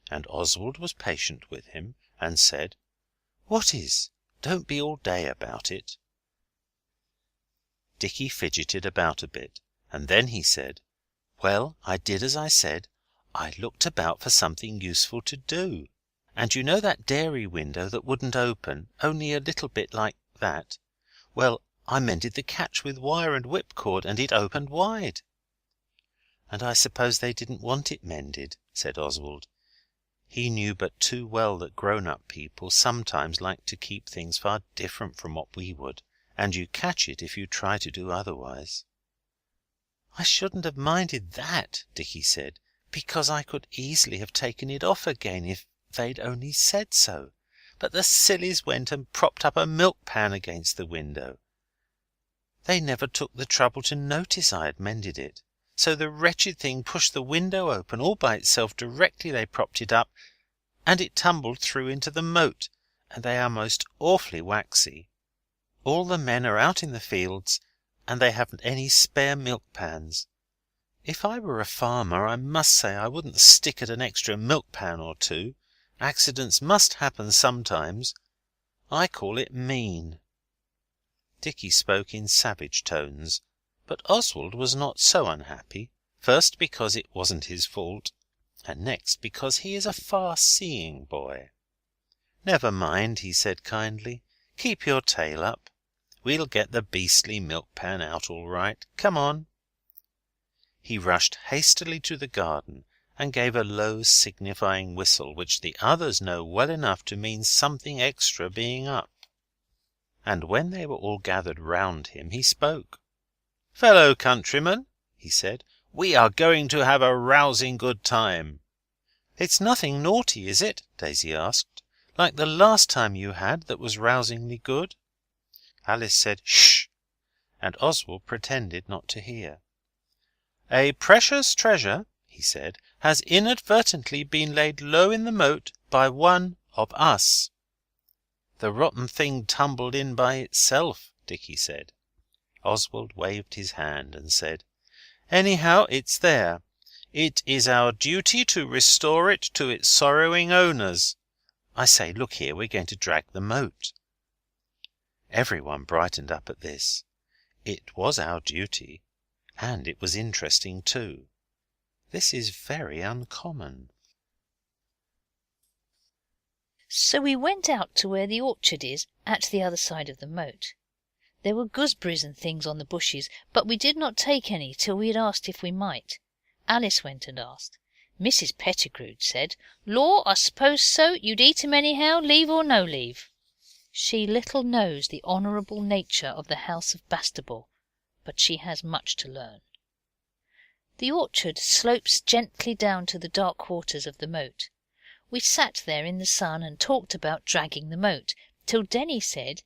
And Oswald was patient with him, and said, "What is? Don't be all day about it." Dicky fidgeted about a bit, and then he said, "Well, I did as I said. I looked about for something useful to do. And you know that dairy window that wouldn't open, only a little bit like that? Well, I mended the catch with wire and whipcord, and it opened wide." "And I suppose they didn't want it mended," said Oswald. He knew but too well that grown-up people sometimes like to keep things far different from what we would, and you catch it if you try to do otherwise. "I shouldn't have minded that," Dicky said, "because I could easily have taken it off again if they'd only said so. But the sillies went and propped up a milk-pan against the window. They never took the trouble to notice I had mended it. So the wretched thing pushed the window open all by itself directly they propped it up, and it tumbled through into the moat, and they are most awfully waxy. All the men are out in the fields, and they haven't any spare milk-pans. If I were a farmer, I must say I wouldn't stick at an extra milk-pan or 2. Accidents must happen sometimes. I call it mean." Dicky spoke in savage tones, but Oswald was not so unhappy, first because it wasn't his fault, and next because he is a far-seeing boy. "Never mind," he said kindly. "Keep your tail up. We'll get the beastly milk-pan out all right. Come on." He rushed hastily to the garden and gave a low signifying whistle, which the others know well enough to mean something extra being up. And when they were all gathered round him, he spoke. "Fellow countrymen," he said, "we are going to have a rousing good time." "It's nothing naughty, is it?" Daisy asked, "like the last time you had that was rousingly good?" Alice said, "Shh!" and Oswald pretended not to hear. "A precious treasure," he said, "has inadvertently been laid low in the moat by one of us." "The rotten thing tumbled in by itself," Dicky said. Oswald waved his hand and said, "Anyhow, it's there. It is our duty to restore it to its sorrowing owners. I say, look here, we're going to drag the moat." Everyone brightened up at this. It was our duty, and it was interesting too. This is very uncommon. So we went out to where the orchard is, at the other side of the moat. There were gooseberries and things on the bushes, but we did not take any till we had asked if we might. Alice went and asked. Mrs. Pettigrew said, "Law, I suppose so. You'd eat 'em anyhow, leave or no leave." She little knows the honourable nature of the house of Bastable, but she has much to learn. The orchard slopes gently down to the dark quarters of the moat. We sat there in the sun and talked about dragging the moat, till Denny said,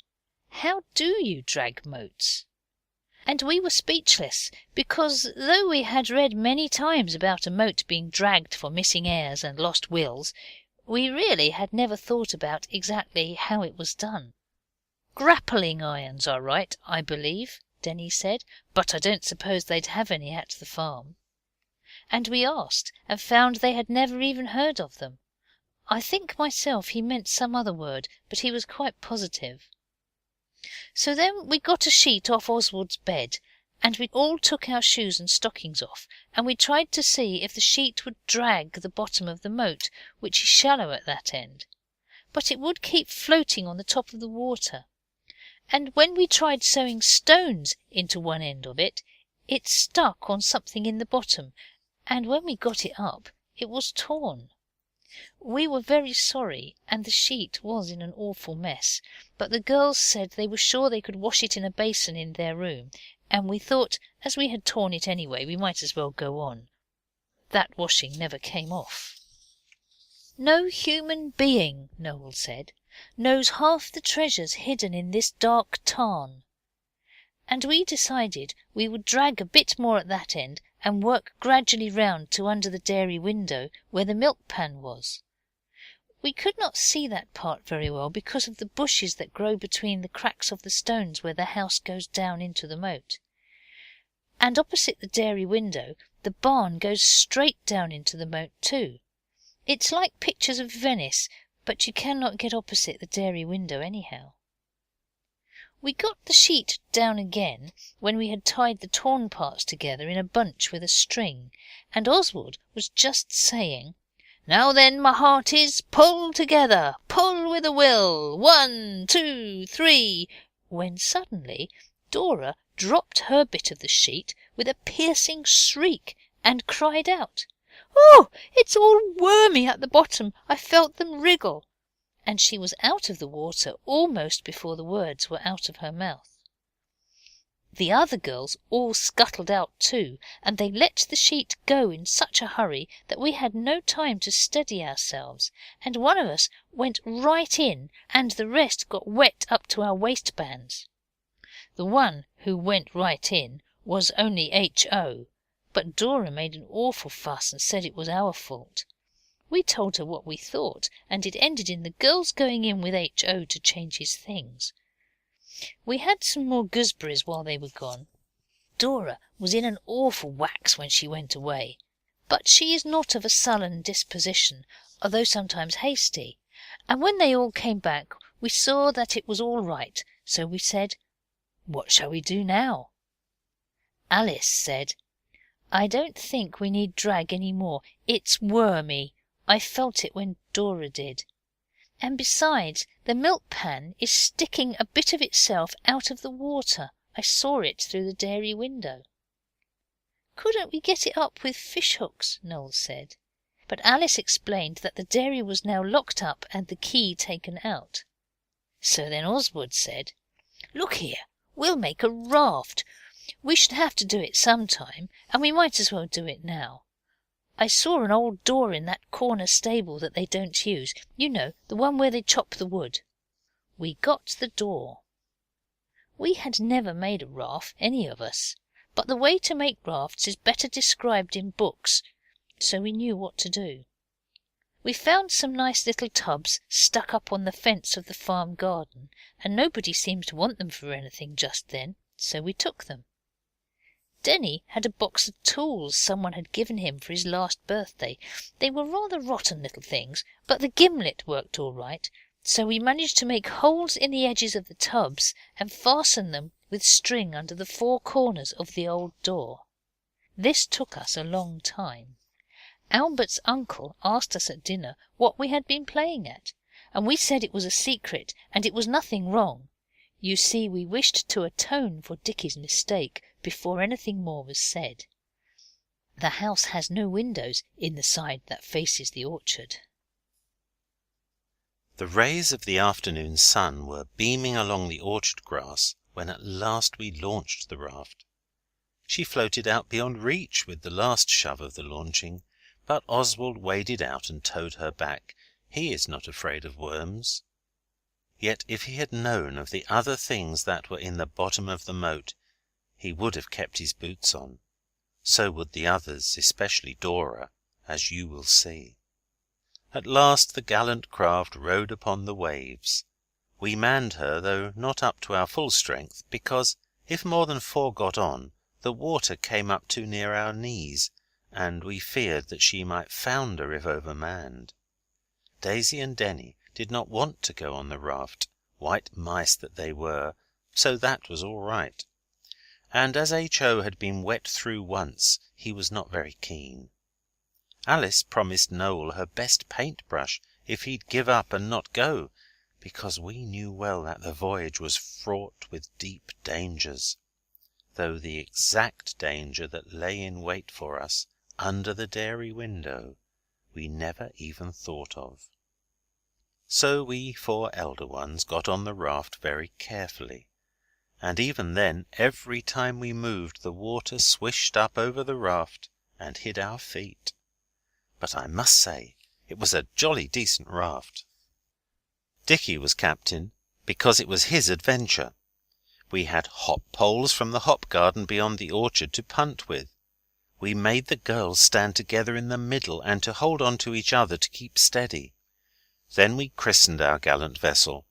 "How do you drag moats?" And we were speechless, because though we had read many times about a moat being dragged for missing heirs and lost wills, we really had never thought about exactly how it was done. "Grappling irons are right, I believe," Denny said, "but I don't suppose they'd have any at the farm." And we asked, and found they had never even heard of them. I think myself he meant some other word, but he was quite positive. So then we got a sheet off Oswald's bed, and we all took our shoes and stockings off, and we tried to see if the sheet would drag the bottom of the moat, which is shallow at that end. But it would keep floating on the top of the water. And when we tried sewing stones into one end of it, it stuck on something in the bottom, and when we got it up, it was torn. We were very sorry, and the sheet was in an awful mess, but the girls said they were sure they could wash it in a basin in their room, and we thought, as we had torn it anyway, we might as well go on. That washing never came off. "No human being," Noel said, "knows half the treasures hidden in this dark tarn." And we decided we would drag a bit more at that end and work gradually round to under the dairy window where the milk pan was. We could not see that part very well because of the bushes that grow between the cracks of the stones where the house goes down into the moat. And opposite the dairy window the barn goes straight down into the moat too. It's like pictures of Venice, but you cannot get opposite the dairy window anyhow. We got the sheet down again when we had tied the torn parts together in a bunch with a string, and Oswald was just saying, "Now then, my hearties, pull together, pull with a will, 1, 2, 3, when suddenly Dora dropped her bit of the sheet with a piercing shriek and cried out, "Oh, it's all wormy at the bottom, I felt them wriggle," and she was out of the water almost before the words were out of her mouth. The other girls all scuttled out too, and they let the sheet go in such a hurry that we had no time to steady ourselves, and one of us went right in, and the rest got wet up to our waistbands. The one who went right in was only H.O., but Dora made an awful fuss and said it was our fault. We told her what we thought, and it ended in the girls going in with H.O. to change his things. We had some more gooseberries while they were gone. Dora was in an awful wax when she went away, but she is not of a sullen disposition, although sometimes hasty, and when they all came back we saw that it was all right, so we said, "What shall we do now?" Alice said, "I don't think we need drag any more. It's wormy. I felt it when Dora did. And besides, the milk pan is sticking a bit of itself out of the water. I saw it through the dairy window." "Couldn't we get it up with fish hooks?" Noel said. But Alice explained that the dairy was now locked up and the key taken out. So then Oswald said, "Look here, we'll make a raft. We should have to do it sometime, and we might as well do it now. I saw an old door in that corner stable that they don't use. You know, the one where they chop the wood." We got the door. We had never made a raft, any of us, but the way to make rafts is better described in books, so we knew what to do. We found some nice little tubs stuck up on the fence of the farm garden, and nobody seemed to want them for anything just then, so we took them. Denny had a box of tools someone had given him for his last birthday. They were rather rotten little things, but the gimlet worked all right, so we managed to make holes in the edges of the tubs and fasten them with string under the 4 corners of the old door. This took us a long time. Albert's uncle asked us at dinner what we had been playing at, and we said it was a secret and it was nothing wrong. You see, we wished to atone for Dicky's mistake before anything more was said. The house has no windows in the side that faces the orchard. The rays of the afternoon sun were beaming along the orchard grass when at last we launched the raft. She floated out beyond reach with the last shove of the launching, but Oswald waded out and towed her back. He is not afraid of worms. Yet if he had known of the other things that were in the bottom of the moat, he would have kept his boots on. So would the others, especially Dora, as you will see. At last the gallant craft rode upon the waves. We manned her, though not up to our full strength, because if more than 4 got on, the water came up too near our knees, and we feared that she might founder if overmanned. Daisy and Denny did not want to go on the raft, white mice that they were, so that was all right. And as H.O. had been wet through once, he was not very keen. Alice promised Noel her best paint-brush if he'd give up and not go, because we knew well that the voyage was fraught with deep dangers, though the exact danger that lay in wait for us under the dairy window we never even thought of. So we 4 elder ones got on the raft very carefully, and even then every time we moved the water swished up over the raft and hid our feet. But I must say it was a jolly decent raft. Dicky was captain, because it was his adventure. We had hop poles from the hop garden beyond the orchard to punt with. We made the girls stand together in the middle and to hold on to each other to keep steady. Then we christened our gallant vessel.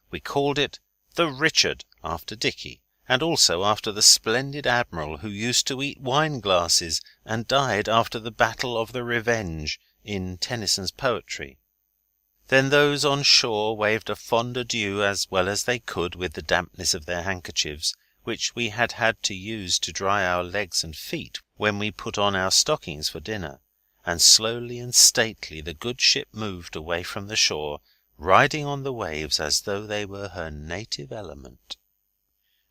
We called it the Richard, after Dicky, and also after the splendid admiral who used to eat wine-glasses and died after the Battle of the Revenge in Tennyson's poetry. Then those on shore waved a fond adieu as well as they could with the dampness of their handkerchiefs, which we had had to use to dry our legs and feet when we put on our stockings for dinner, and slowly and stately the good ship moved away from the shore, riding on the waves as though they were her native element.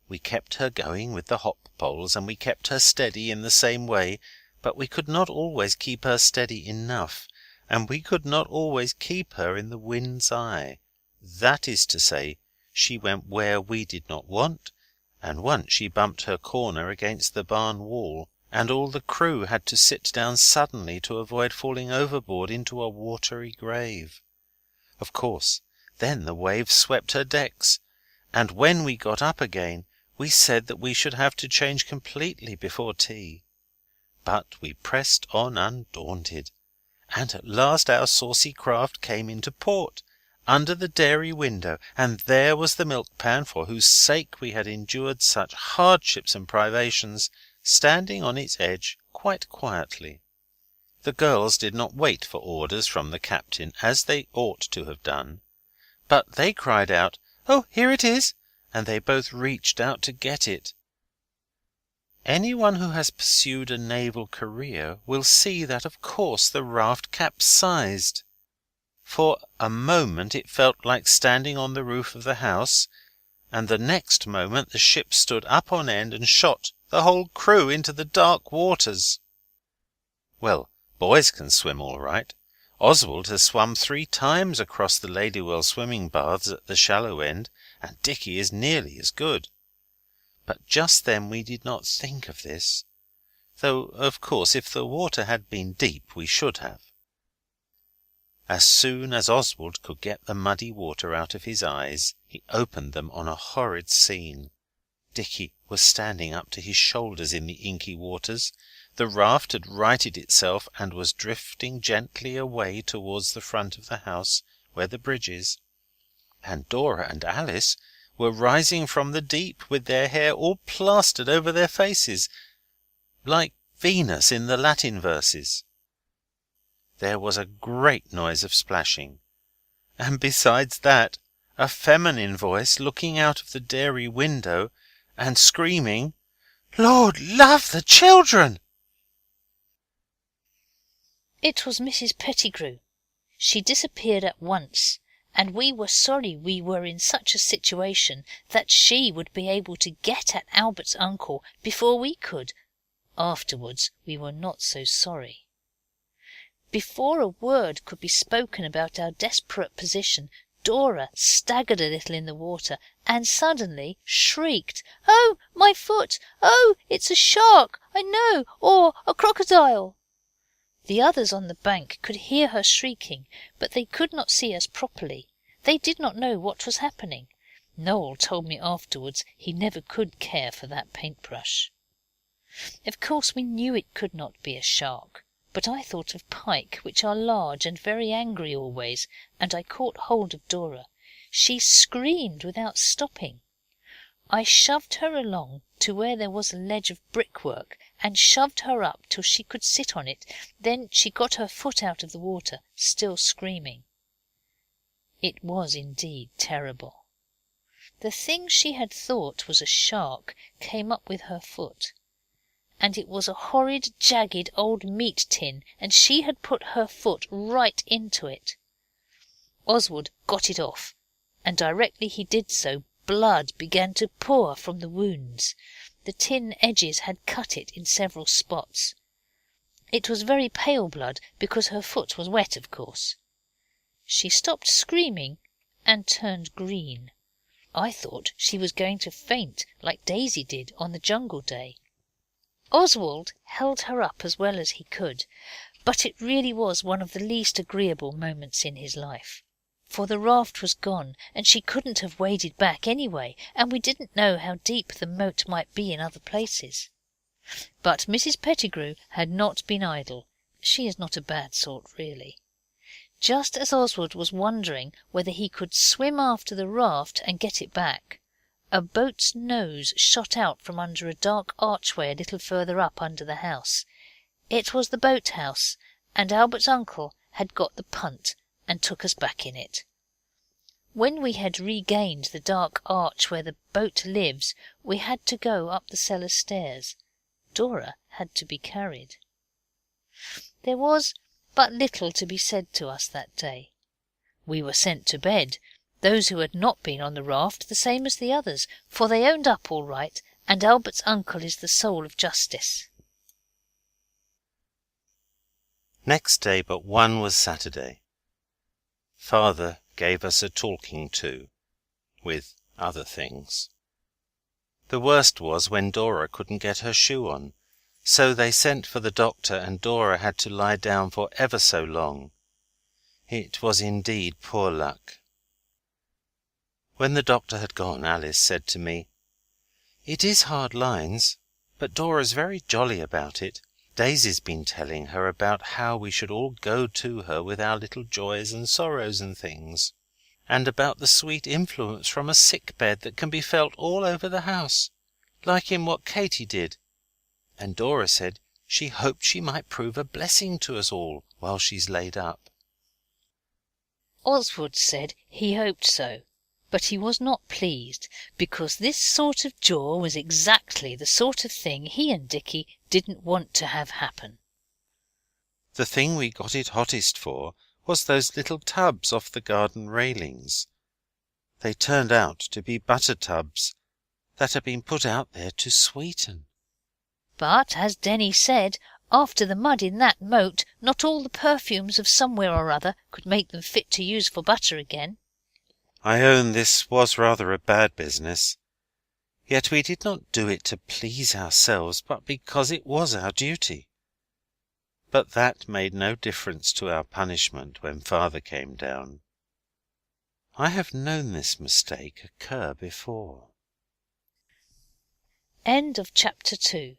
We kept her going with the hop poles, and we kept her steady in the same way, but we could not always keep her steady enough, and we could not always keep her in the wind's eye. That is to say, she went where we did not want, and once she bumped her corner against the barn wall, and all the crew had to sit down suddenly to avoid falling overboard into a watery grave. Of course, then the waves swept her decks, and when we got up again we said that we should have to change completely before tea. But we pressed on undaunted, and at last our saucy craft came into port, under the dairy window, and there was the milk pan for whose sake we had endured such hardships and privations, standing on its edge quite quietly. The girls did not wait for orders from the captain, as they ought to have done, but they cried out, "Oh, here it is!" and they both reached out to get it. Anyone who has pursued a naval career will see that of course the raft capsized. For a moment it felt like standing on the roof of the house, and the next moment the ship stood up on end and shot the whole crew into the dark waters. Well, boys can swim all right. Oswald has swum 3 times across the Ladywell swimming baths at the shallow end, and Dicky is nearly as good. But just then we did not think of this, though, of course, if the water had been deep we should have. As soon as Oswald could get the muddy water out of his eyes, he opened them on a horrid scene. Dicky was standing up to his shoulders in the inky waters. The raft had righted itself and was drifting gently away towards the front of the house where the bridge is. And Dora and Alice were rising from the deep with their hair all plastered over their faces, like Venus in the Latin verses. There was a great noise of splashing, and besides that, a feminine voice looking out of the dairy window and screaming, "Lord love the children!" It was Mrs. Pettigrew. She disappeared at once, and we were sorry we were in such a situation that she would be able to get at Albert's uncle before we could. Afterwards we were not so sorry. Before a word could be spoken about our desperate position, Dora staggered a little in the water and suddenly shrieked, "Oh, my foot! Oh, it's a shark, I know, or a crocodile!" The others on the bank could hear her shrieking, but they could not see us properly. They did not know what was happening. Noel told me afterwards he never could care for that paintbrush. Of course we knew it could not be a shark, but I thought of pike, which are large and very angry always, and I caught hold of Dora. She screamed without stopping. I shoved her along to where there was a ledge of brickwork and shoved her up till she could sit on it. Then she got her foot out of the water, still screaming. It was indeed terrible. The thing she had thought was a shark came up with her foot, and it was a horrid, jagged old meat tin, and she had put her foot right into it. Oswald got it off, and directly he did so, blood began to pour from the wounds. The tin edges had cut it in several spots. It was very pale blood, because her foot was wet, of course. She stopped screaming and turned green. I thought she was going to faint, like Daisy did on the Jungle Day. Oswald held her up as well as he could, but it really was one of the least agreeable moments in his life. For the raft was gone, and she couldn't have waded back anyway, and we didn't know how deep the moat might be in other places. But Mrs. Pettigrew had not been idle. She is not a bad sort, really. Just as Oswald was wondering whether he could swim after the raft and get it back, a boat's nose shot out from under a dark archway a little further up under the house. It was the boathouse, and Albert's uncle had got the punt and took us back in it. When we had regained the dark arch where the boat lives, we had to go up the cellar stairs. Dora had to be carried. There was but little to be said to us that day. We were sent to bed, those who had not been on the raft the same as the others, for they owned up all right, and Albert's uncle is the soul of justice. Next day but one was Saturday. Father gave us a talking to, with other things. The worst was when Dora couldn't get her shoe on, so they sent for the doctor, and Dora had to lie down for ever so long. It was indeed poor luck. When the doctor had gone, Alice said to me, "It is hard lines, but Dora's very jolly about it. Daisy's been telling her about how we should all go to her with our little joys and sorrows and things, and about the sweet influence from a sick bed that can be felt all over the house, like in what Katy did. And Dora said she hoped she might prove a blessing to us all while she's laid up." Oswald said he hoped so, but he was not pleased, because this sort of jaw was exactly the sort of thing he and Dicky didn't want to have happen. The thing we got it hottest for was those little tubs off the garden railings. They turned out to be butter tubs that had been put out there to sweeten. But, as Denny said, after the mud in that moat, not all the perfumes of somewhere or other could make them fit to use for butter again. I own this was rather a bad business, yet we did not do it to please ourselves, but because it was our duty. But that made no difference to our punishment when Father came down. I have known this mistake occur before. End of chapter 2.